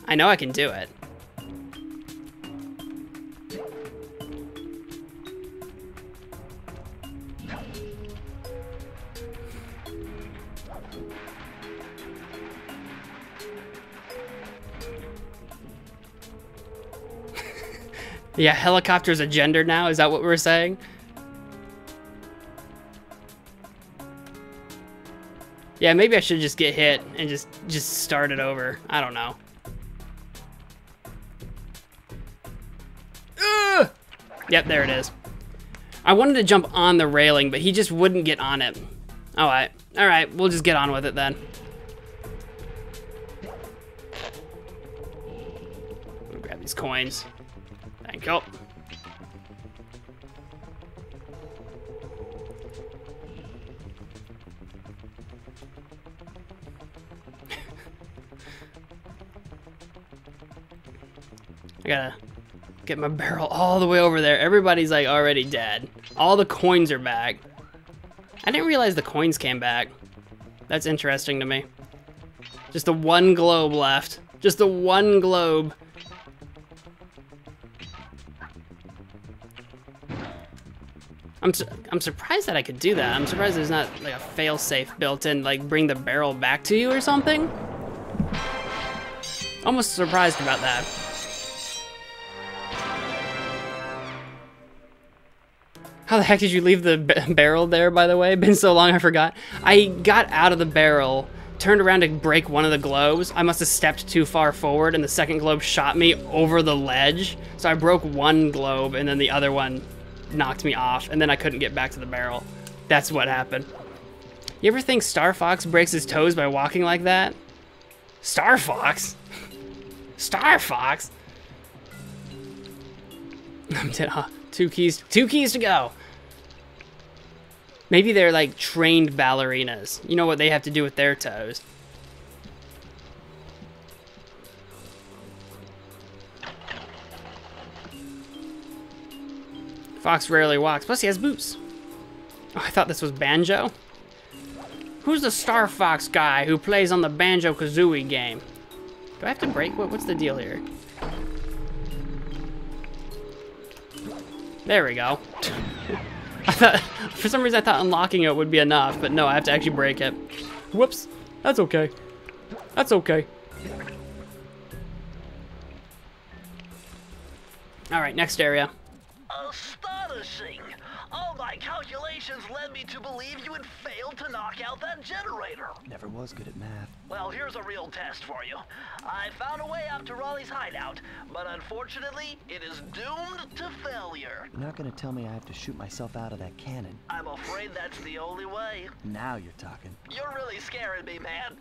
I know I can do it. Yeah, helicopter's a gender now, is that what we're saying? Yeah, maybe I should just get hit and just start it over. I don't know. Ugh! Yep, there it is. I wanted to jump on the railing, but he just wouldn't get on it. Alright, we'll just get on with it then. We'll grab these coins. Thank you. I gotta get my barrel all the way over there. Everybody's like already dead. All the coins are back. I didn't realize the coins came back. That's interesting to me. Just the one globe left. Just the one globe. I'm surprised that I could do that. I'm surprised there's not like a fail-safe built in, like bring the barrel back to you or something. Almost surprised about that. How the heck did you leave the barrel there, by the way? Been so long, I forgot. I got out of the barrel, turned around to break one of the globes. I must have stepped too far forward, and the second globe shot me over the ledge. So I broke one globe, and then the other one knocked me off, and then I couldn't get back to the barrel. That's what happened. You ever think Star Fox breaks his toes by walking like that? Star Fox? Star Fox? I'm dead. Two keys to go. Maybe they're like trained ballerinas. You know what they have to do with their toes. Fox rarely walks, plus he has boots. Oh, I thought this was Banjo. Who's the Star Fox guy who plays on the Banjo-Kazooie game? Do I have to break? What's the deal here? There we go. I thought, for some reason I thought unlocking it would be enough, but no, I have to actually break it. Whoops. That's okay. That's okay. Alright, next area. Astonishing! All my My calculations led me to believe you had failed to knock out that generator. Never was good at math. Well, here's a real test for you. I found a way out to Raleigh's hideout, but unfortunately, it is doomed to failure. You're not gonna tell me I have to shoot myself out of that cannon. I'm afraid that's the only way. Now you're talking. You're really scaring me, man.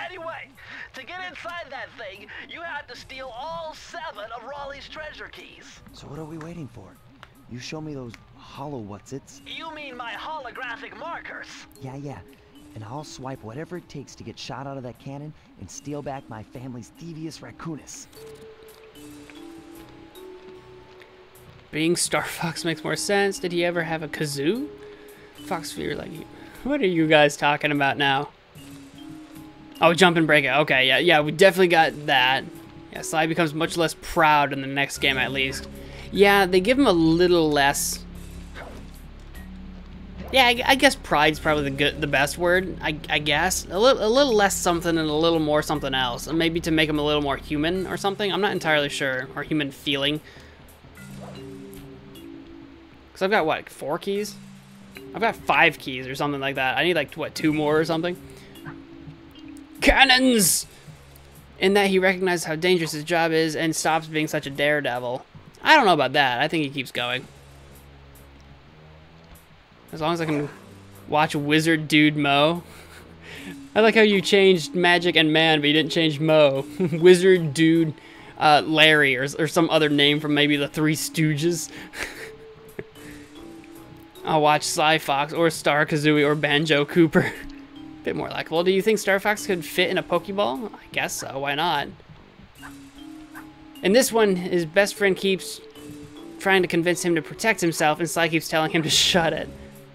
Anyway, to get inside that thing, you had to steal all 7 of Raleigh's treasure keys. So what are we waiting for? You show me those hollow what's-its? You mean my holographic markers? Yeah. And I'll swipe whatever it takes to get shot out of that cannon and steal back my family's Thievius Raccoonus. Being Star Fox makes more sense. Did he ever have a kazoo? Fox Fear, like, what are you guys talking about now? Oh, jump and break it. Okay, yeah, we definitely got that. Yeah, Sly becomes much less proud in the next game, at least. Yeah, they give him a little less. Yeah, I guess pride's probably the best word. I guess a little less something and a little more something else, and maybe to make him a little more human or something. I'm not entirely sure, or human feeling. Cause I've got what, 4 keys? I've got 5 keys or something like that. I need like what, 2 more or something. Cannons! In that he recognizes how dangerous his job is and stops being such a daredevil. I don't know about that. I think he keeps going. As long as I can watch Wizard Dude Mo. I like how you changed Magic and Man, but you didn't change Mo. Wizard Dude Larry, or some other name from maybe the Three Stooges. I'll watch Sly Fox or Star Kazooie or Banjo Cooper. Bit more likable. Do you think Star Fox could fit in a Pokeball? I guess so. Why not? In this one, his best friend keeps trying to convince him to protect himself, and Sly keeps telling him to shut it.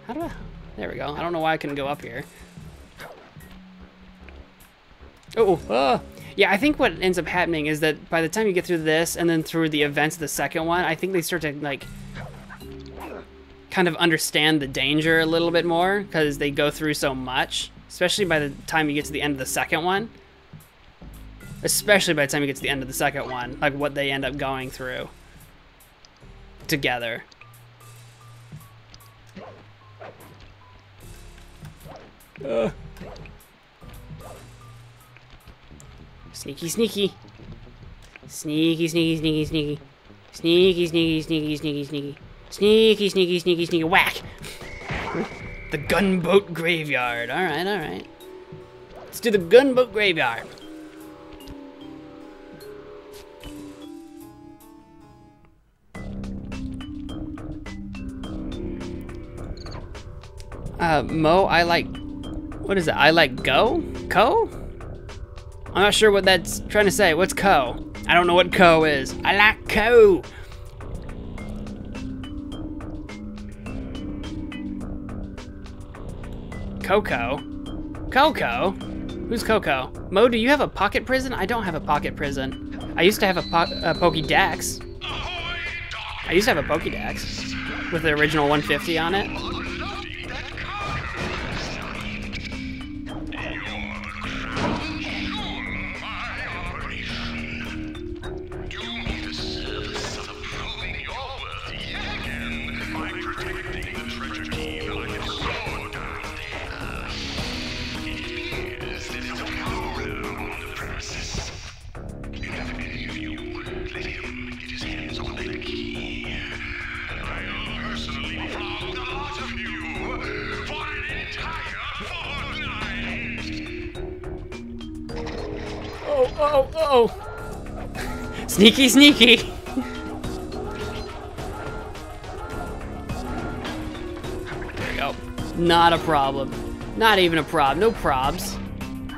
How do I... There we go. I don't know why I couldn't go up here. Yeah, I think what ends up happening is that by the time you get through this, and then through the events of the second one, I think they start to, like, kind of understand the danger a little bit more, because they go through so much. Especially by the time you get to the end of the second one. Especially by the time you get to the end of the second one. Like what they end up going through. Together. Sneaky, sneaky. Sneaky, sneaky, sneaky, sneaky. Sneaky, sneaky, sneaky, sneaky, sneaky. Sneaky, sneaky, sneaky, sneaky. Whack! The Gunboat Graveyard. Alright, alright. Let's do the Gunboat Graveyard. Mo, I like... What is it? I like go? Co? I'm not sure what that's trying to say. What's co? I don't know what co is. I like co! Coco? Coco? Who's Coco? Mo, do you have a pocket prison? I don't have a pocket prison. I used to have a Pokédex. I used to have a Pokédex with the original 150 on it. Oh. Sneaky, sneaky. There we go. Not a problem. Not even a prob. No probs.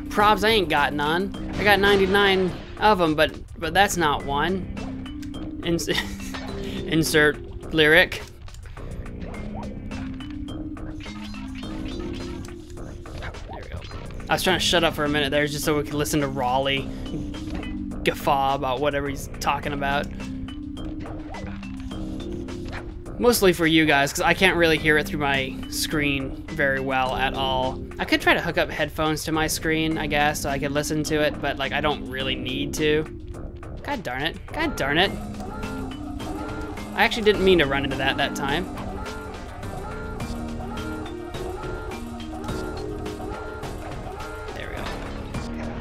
Probs I ain't got none. I got 99 of them, but that's not one. Insert lyric. I was trying to shut up for a minute there just so we could listen to Raleigh guffaw about whatever he's talking about. Mostly for you guys, because I can't really hear it through my screen very well at all. I could try to hook up headphones to my screen, I guess, so I could listen to it, but like I don't really need to. God darn it. God darn it. I actually didn't mean to run into that time.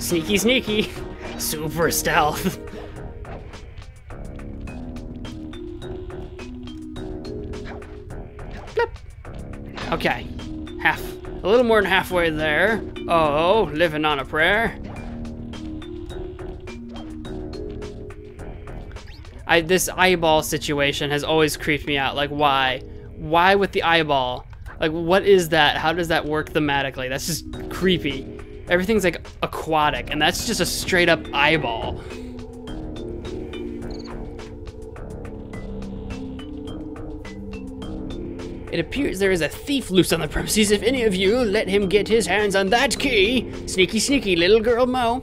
Sneaky, sneaky. Super stealth. Blip. Okay. A little more than halfway there. Oh, living on a prayer. This eyeball situation has always creeped me out. Like, why? Why with the eyeball? Like, what is that? How does that work thematically? That's just creepy. Everything's like aquatic, and that's just a straight up eyeball. It appears there is a thief loose on the premises. If any of you let him get his hands on that key, sneaky, sneaky little girl Mo,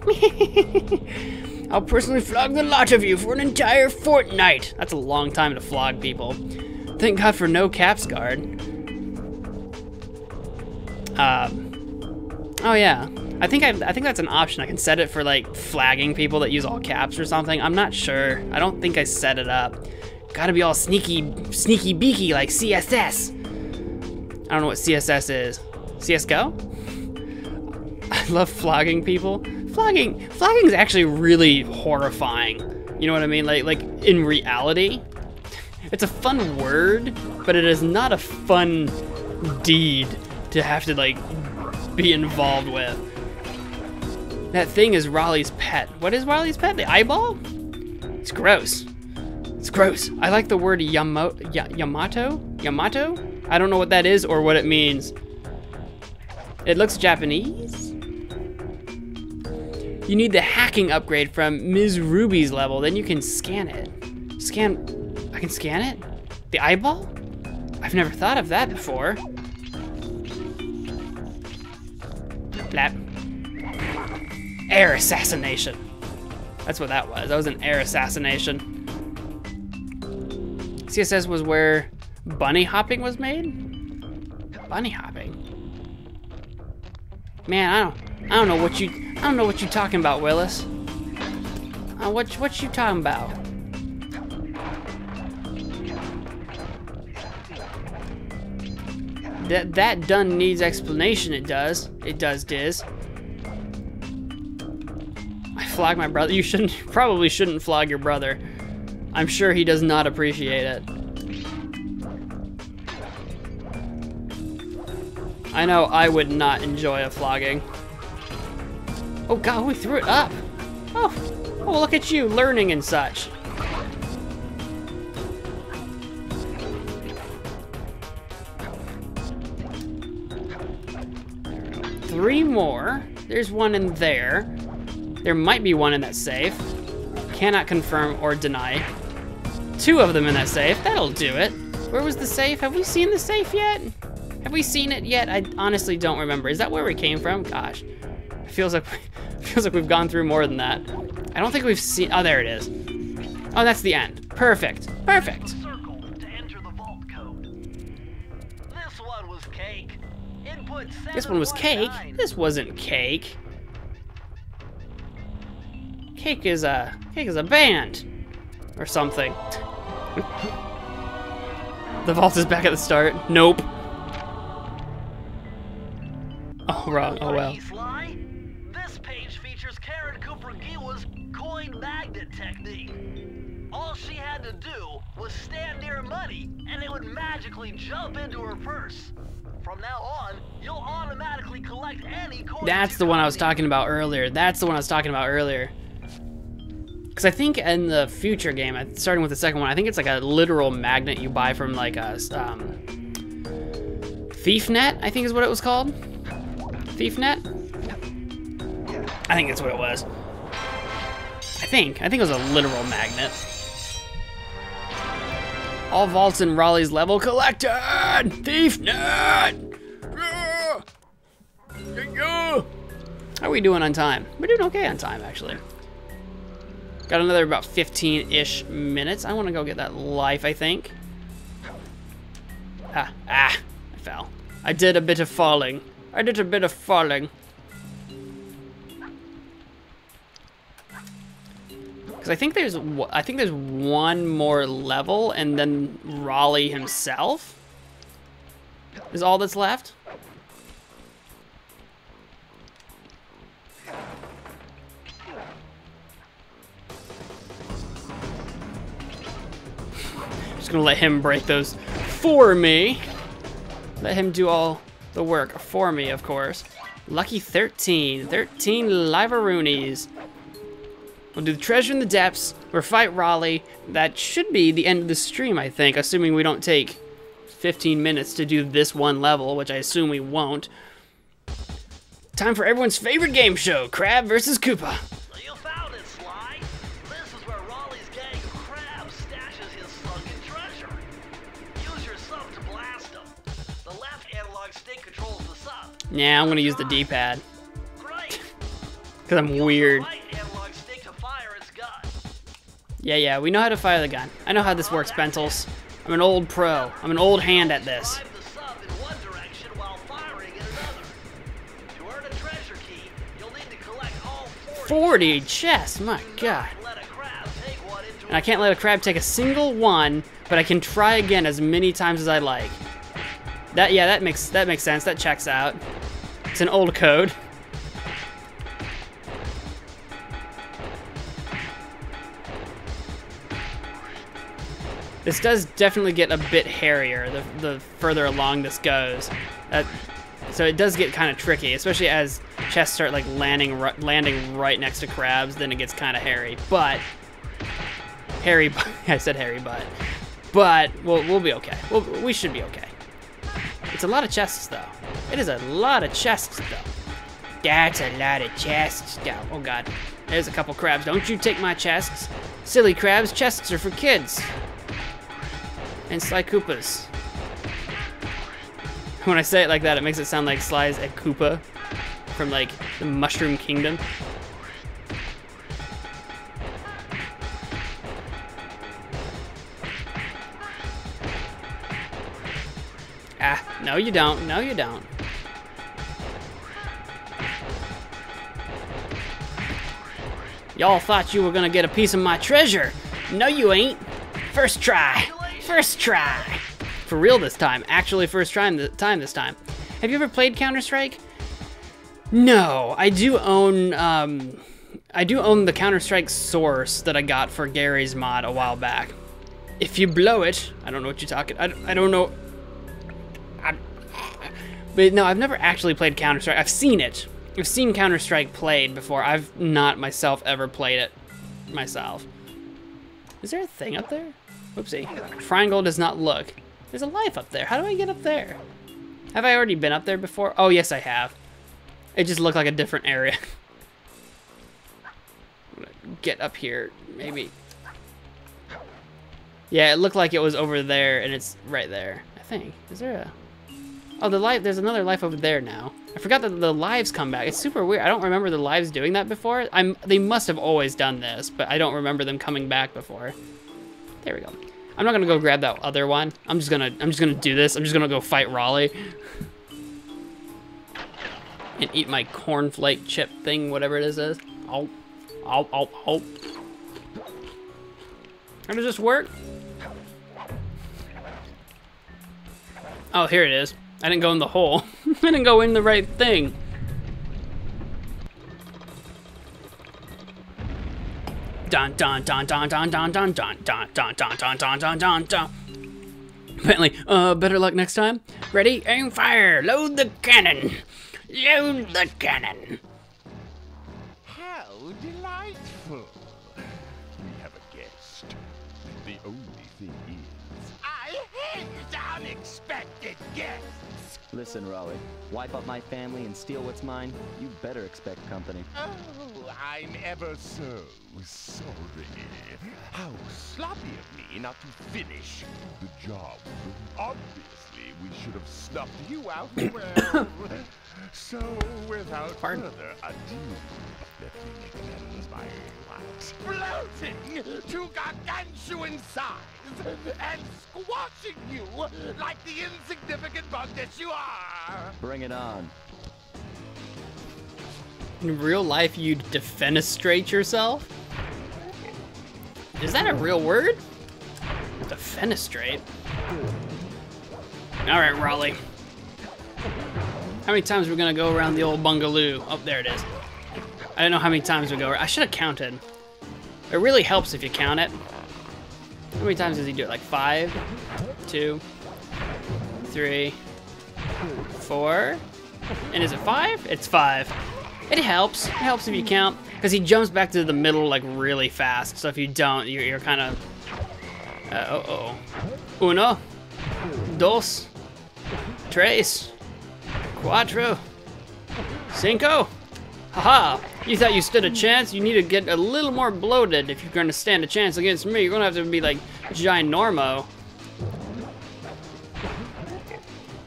I'll personally flog the lot of you for an entire fortnight. That's a long time to flog people. Thank God for no caps guard. Oh yeah, I think that's an option. I can set it for like flagging people that use all caps or something. I'm not sure. I don't think I set it up. Gotta be all sneaky beaky like CSS. I don't know what CSS is. CSGO? I love flogging people. Flogging is actually really horrifying. You know what I mean? Like in reality, it's a fun word, but it is not a fun deed to have to like be involved with. That thing is Raleigh's pet. What is Raleigh's pet? The eyeball? It's gross. It's gross. I like the word Yamato? Yamato? I don't know what that is or what it means. It looks Japanese? You need the hacking upgrade from Ms. Ruby's level, then you can scan it. I can scan it? The eyeball? I've never thought of that before. Blap. Air assassination. That's what that was. That was an air assassination. CSS was where bunny hopping was made? Bunny hopping? Man, I don't know what you talking about, Willis. What you talking about? That done needs explanation, it does. It does, Diz. I flog my brother. You probably shouldn't flog your brother. I'm sure he does not appreciate it. I know I would not enjoy a flogging. Oh God, we threw it up. Oh, look at you learning and such. Three more. There's one in there. There might be one in that safe. Cannot confirm or deny. Two of them in that safe. That'll do it. Where was the safe? Have we seen the safe yet? Have we seen it yet? I honestly don't remember. Is that where we came from? Gosh, it feels like we've gone through more than that. I don't think we've seen. Oh, there it is. Oh, that's the end. Perfect. Perfect. Circle to enter the vault code. This one was cake. Input 719. This one was cake. This wasn't cake. Cake is a band or something. The vault is back at the start. Nope. Oh, wrong. Oh, well. This page features Karen Cooper Giwa's coin magnet technique. All she had to do was stand near money, and it would magically jump into her purse. From now on, you'll automatically collect any coins. That's the one I was talking about earlier. That's the one I was talking about earlier. Because I think in the future game, starting with the second one, I think it's like a literal magnet you buy from like a ThiefNet, I think is what it was called. ThiefNet? I think that's what it was. I think it was a literal magnet. All vaults in Raleigh's level collected! ThiefNet! How are we doing on time? We're doing okay on time, actually. Got another about 15-ish minutes. I want to go get that life, I think. I fell. I did a bit of falling. Because I think there's one more level, and then Raleigh himself is all that's left. Just gonna let him break those for me. Let him do all the work for me, of course. Lucky 13. 13 live-a-roonies. We'll do the treasure in the depths, or fight Raleigh. That should be the end of the stream, I think, assuming we don't take 15 minutes to do this one level, which I assume we won't. Time for everyone's favorite game show, Crab versus Koopa. You found it, Sly. This is where Raleigh's gang of crabs stashes his sunken treasure. Use your sub to blast him. The left analog stick controls the sub. Yeah, I'm gonna use the D-pad. Great. Because I'm weird. Use the right analog stick to fire its gun. Yeah, we know how to fire the gun. I know how this works, Bentles. I'm an old pro. I'm an old hand at this. Drive the sub in one direction while firing in another. To earn a treasure key, you'll need to collect all 40 chests, my god. Let a crab take one into And I can't let a crab take a single one, but I can try again as many times as I like. That makes sense. That checks out. It's an old code. This does definitely get a bit hairier the further along this goes. So it does get kind of tricky, especially as chests start like landing right next to crabs. Then it gets kind of hairy. But I said hairy, but we'll be okay. We should be okay. It's a lot of chests though. It is a lot of chests though. That's a lot of chests though. Oh god, there's a couple crabs. Don't you take my chests, silly crabs. Chests are for kids. And Sly Koopas. When I say it like that, it makes it sound like Sly's a Koopa from like the Mushroom Kingdom. Ah, no you don't. No you don't. Y'all thought you were gonna get a piece of my treasure. No you ain't. First try. First try. For real this time. Actually first try this time. Have you ever played Counter-Strike? No. I do own the Counter-Strike source that I got for Gary's mod a while back. If you blow it, I don't know what you're talking. I don't know. But no, I've never actually played Counter-Strike. I've seen it. I've seen Counter-Strike played before. I've not myself ever played it myself. Is there a thing up there? Oopsie. Triangle does not look. There's a life up there. How do I get up there? Have I already been up there before? Oh, yes, I have. It just looked like a different area. I'm gonna get up here, maybe. Yeah, it looked like it was over there, and it's right there, I think. Is there a... Oh, the life. There's another life over there now. I forgot that the lives come back. It's super weird. I don't remember the lives doing that before. They must have always done this, but I don't remember them coming back before. There we go. I'm not gonna go grab that other one. I'm just gonna do this. I'm just gonna go fight Raleigh. And eat my cornflake chip thing, whatever it is. Oh. How does this work? Oh, here it is. I didn't go in the hole. I didn't go in the right thing. Dun dun dun dun dun dun dun dun dun dun dun dun dun dun dun dun. Apparently, better luck next time. Ready, aim, fire. Load the cannon. Load the cannon. How delightful. We have a guest. The only thing is, I hate unexpected guests. Listen, Raleigh, wipe up my family and steal what's mine, you better expect company. Oh, I'm ever so sorry. How sloppy of me not to finish the job. Obviously, we should have snuffed you out well. So, without further ado, let me make amends by exploding to gargantuan size and squashing you like the insignificant bug that you are. Bring it on. In real life, you'd defenestrate yourself? Is that a real word? Defenestrate? Alright, Raleigh. How many times are we gonna go around the old bungaloo? Oh, there it is. I don't know how many times we go. I should have counted. It really helps if you count it. How many times does he do it? Like 5, 2, 3, 4. And is it 5? It's 5. It helps. It helps if you count. Because he jumps back to the middle like really fast. So if you don't, you're kind of... Uno. Dos. Tres. Cuatro. Cinco. Haha. You thought you stood a chance? You need to get a little more bloated if you're going to stand a chance against me. You're going to have to be like ginormo.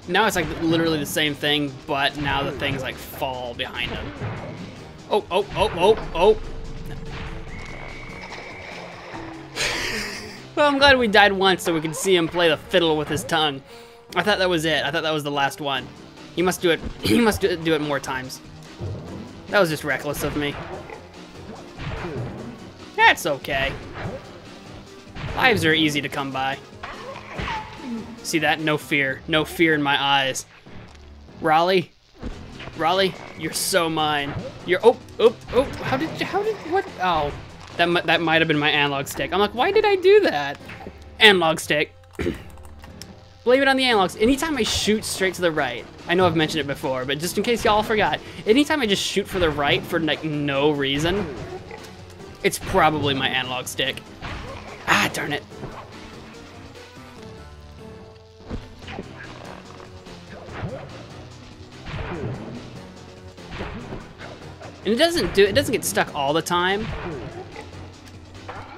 Now it's like literally the same thing, but now the things like fall behind him. Oh. Well, I'm glad we died once so we could see him play the fiddle with his tongue. I thought that was it. I thought that was the last one. He must do it. He must do it more times. That was just reckless of me. That's okay. Lives are easy to come by. See that? No fear. No fear in my eyes. Raleigh, you're so mine. You're oh. How did what? Oh, that might have been my analog stick. I'm like, why did I do that? Analog stick. Blame it on the analogs. Anytime I shoot straight to the right, I know I've mentioned it before, but just in case y'all forgot, anytime I just shoot for the right for like no reason, it's probably my analog stick. Ah, darn it. And it doesn't get stuck all the time,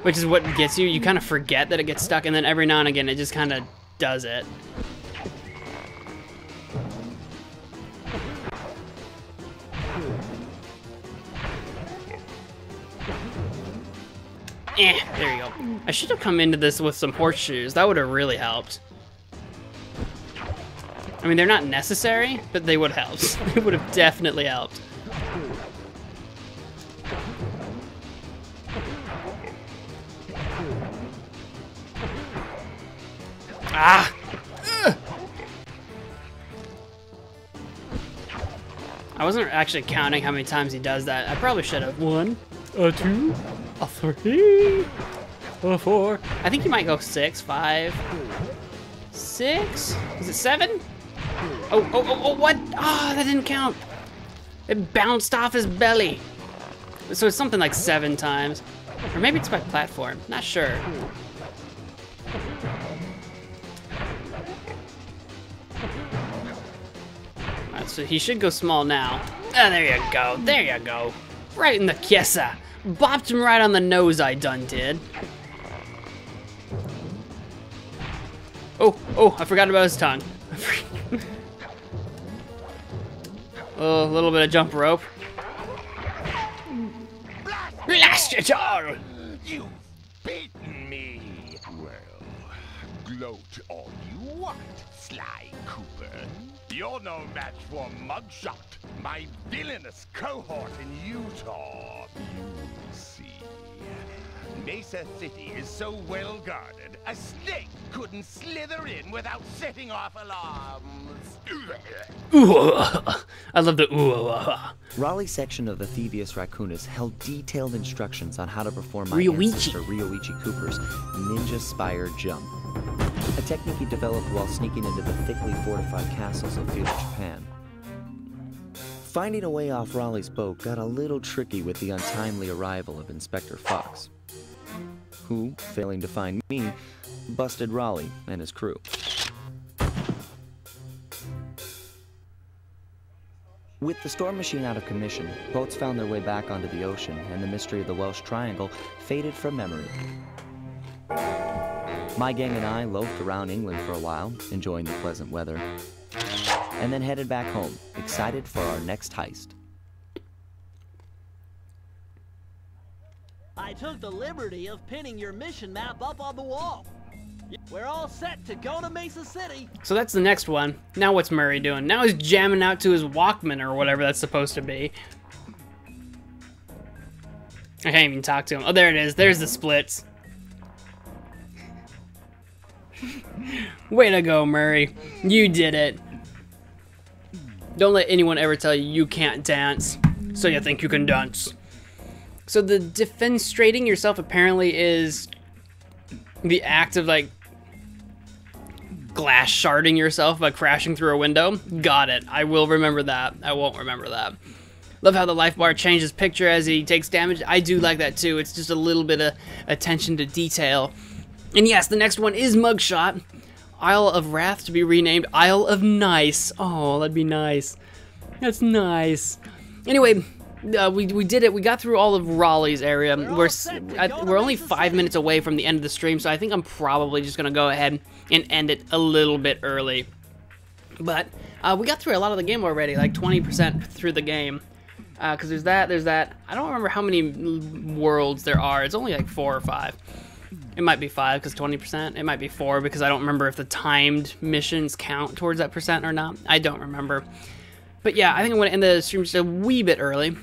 which is what gets you. You kind of forget that it gets stuck, and then every now and again it just kind of does it. There you go. I should have come into this with some horseshoes. That would have really helped. I mean, they're not necessary, but they would have helped. They would have definitely helped. Ah! Ugh. I wasn't actually counting how many times he does that. I probably should have. 1, 2, 3, 4. I think he might go 6, 5, 6. Is it 7? Oh, what? Ah, that didn't count. It bounced off his belly. So it's something like 7 times. Or maybe it's by platform. Not sure. Alright, so he should go small now. Ah, there you go. There you go. Right in the kissa. Bopped him right on the nose, I done did. Oh, I forgot about his tongue. Oh, a little bit of jump rope. Blast it all! You've beaten me. Well, gloat all you want, Sly Cooper. You're no match for Mugshot, my villainous cohort in Utah. You see, Mesa City is so well guarded, a snake couldn't slither in without setting off alarms. Ooh, I love the ooh. Raleigh's section of the Thievius Raccoonus held detailed instructions on how to perform my Ryoichi. ancestor Ryoichi Cooper's Ninja Spire Jump, a technique he developed while sneaking into the thickly fortified castles of feudal Japan. Finding a way off Raleigh's boat got a little tricky with the untimely arrival of Inspector Fox, who, failing to find me, busted Raleigh and his crew. With the storm machine out of commission, boats found their way back onto the ocean, and the mystery of the Welsh Triangle faded from memory. My gang and I loafed around England for a while, enjoying the pleasant weather, and then headed back home, excited for our next heist. I took the liberty of pinning your mission map up on the wall. We're all set to go to Mesa City. So that's the next one. Now what's Murray doing? Now he's jamming out to his Walkman or whatever that's supposed to be. I can't even talk to him. Oh, there it is. There's the splits. Way to go, Murray. You did it. Don't let anyone ever tell you you can't dance, so you think you can dance. So the defenstrating yourself apparently is the act of like glass sharding yourself by crashing through a window. Got it. I will remember that. I won't remember that. Love how the life bar changes picture as he takes damage. I do like that too. It's just a little bit of attention to detail. And yes, the next one is Mugshot. Isle of Wrath to be renamed Isle of Nice. Oh, that'd be nice. That's nice. Anyway, we did it. We got through all of Raleigh's area. We're only 5 minutes away from the end of the stream, so I think I'm probably just gonna go ahead and end it a little bit early. But we got through a lot of the game already, like 20% through the game. Because there's that. I don't remember how many worlds there are. It's only like 4 or 5. It might be 5 because 20%. It might be 4 because I don't remember if the timed missions count towards that percent or not. I don't remember. But yeah, I think I'm going to end the stream just a wee bit early.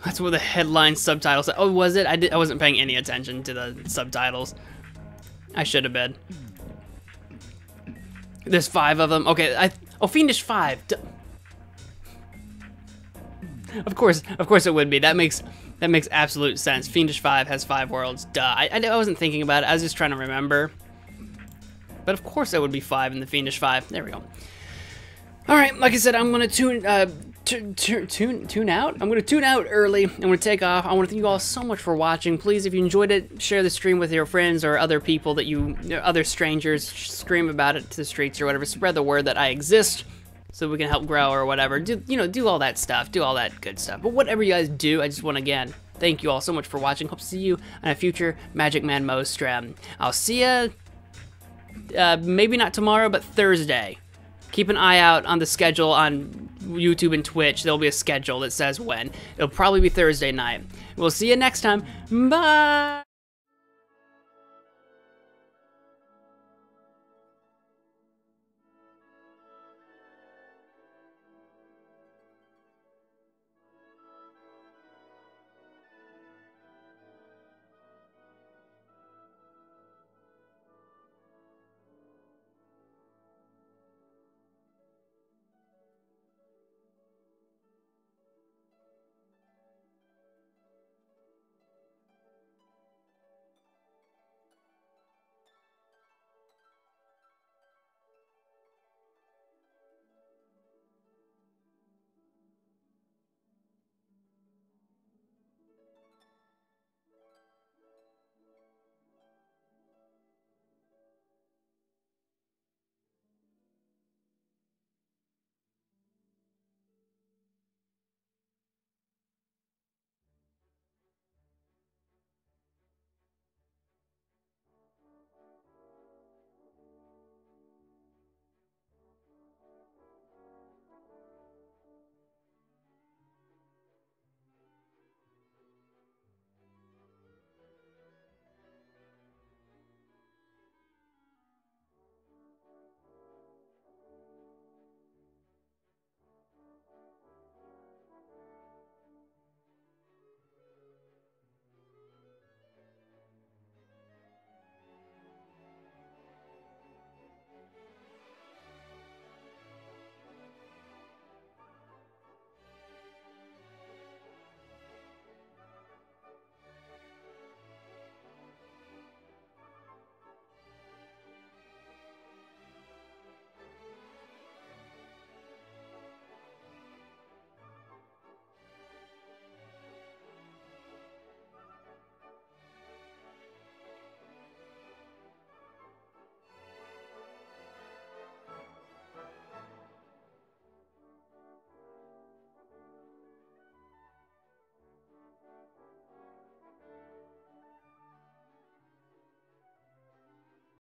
That's what the headline subtitles said. Oh, was it? I wasn't paying any attention to the subtitles. I should have been. There's 5 of them. Okay, Fiendish 5. Of course it would be. That makes absolute sense. Fiendish 5 has 5 worlds. Duh. I wasn't thinking about it. I was just trying to remember. But of course there would be 5 in the Fiendish 5. There we go. All right, like I said, I'm gonna tune out. I'm gonna tune out early. I'm gonna take off. I want to thank you all so much for watching. Please, if you enjoyed it, share the stream with your friends or other people that other strangers. Scream about it to the streets or whatever. Spread the word that I exist, so we can help grow or whatever. Do all that stuff. Do all that good stuff. But whatever you guys do, I just want to again thank you all so much for watching. Hope to see you on a future MagicManMo stream. I'll see ya. Maybe not tomorrow, but Thursday. Keep an eye out on the schedule on YouTube and Twitch. There'll be a schedule that says when. It'll probably be Thursday night. We'll see you next time. Bye!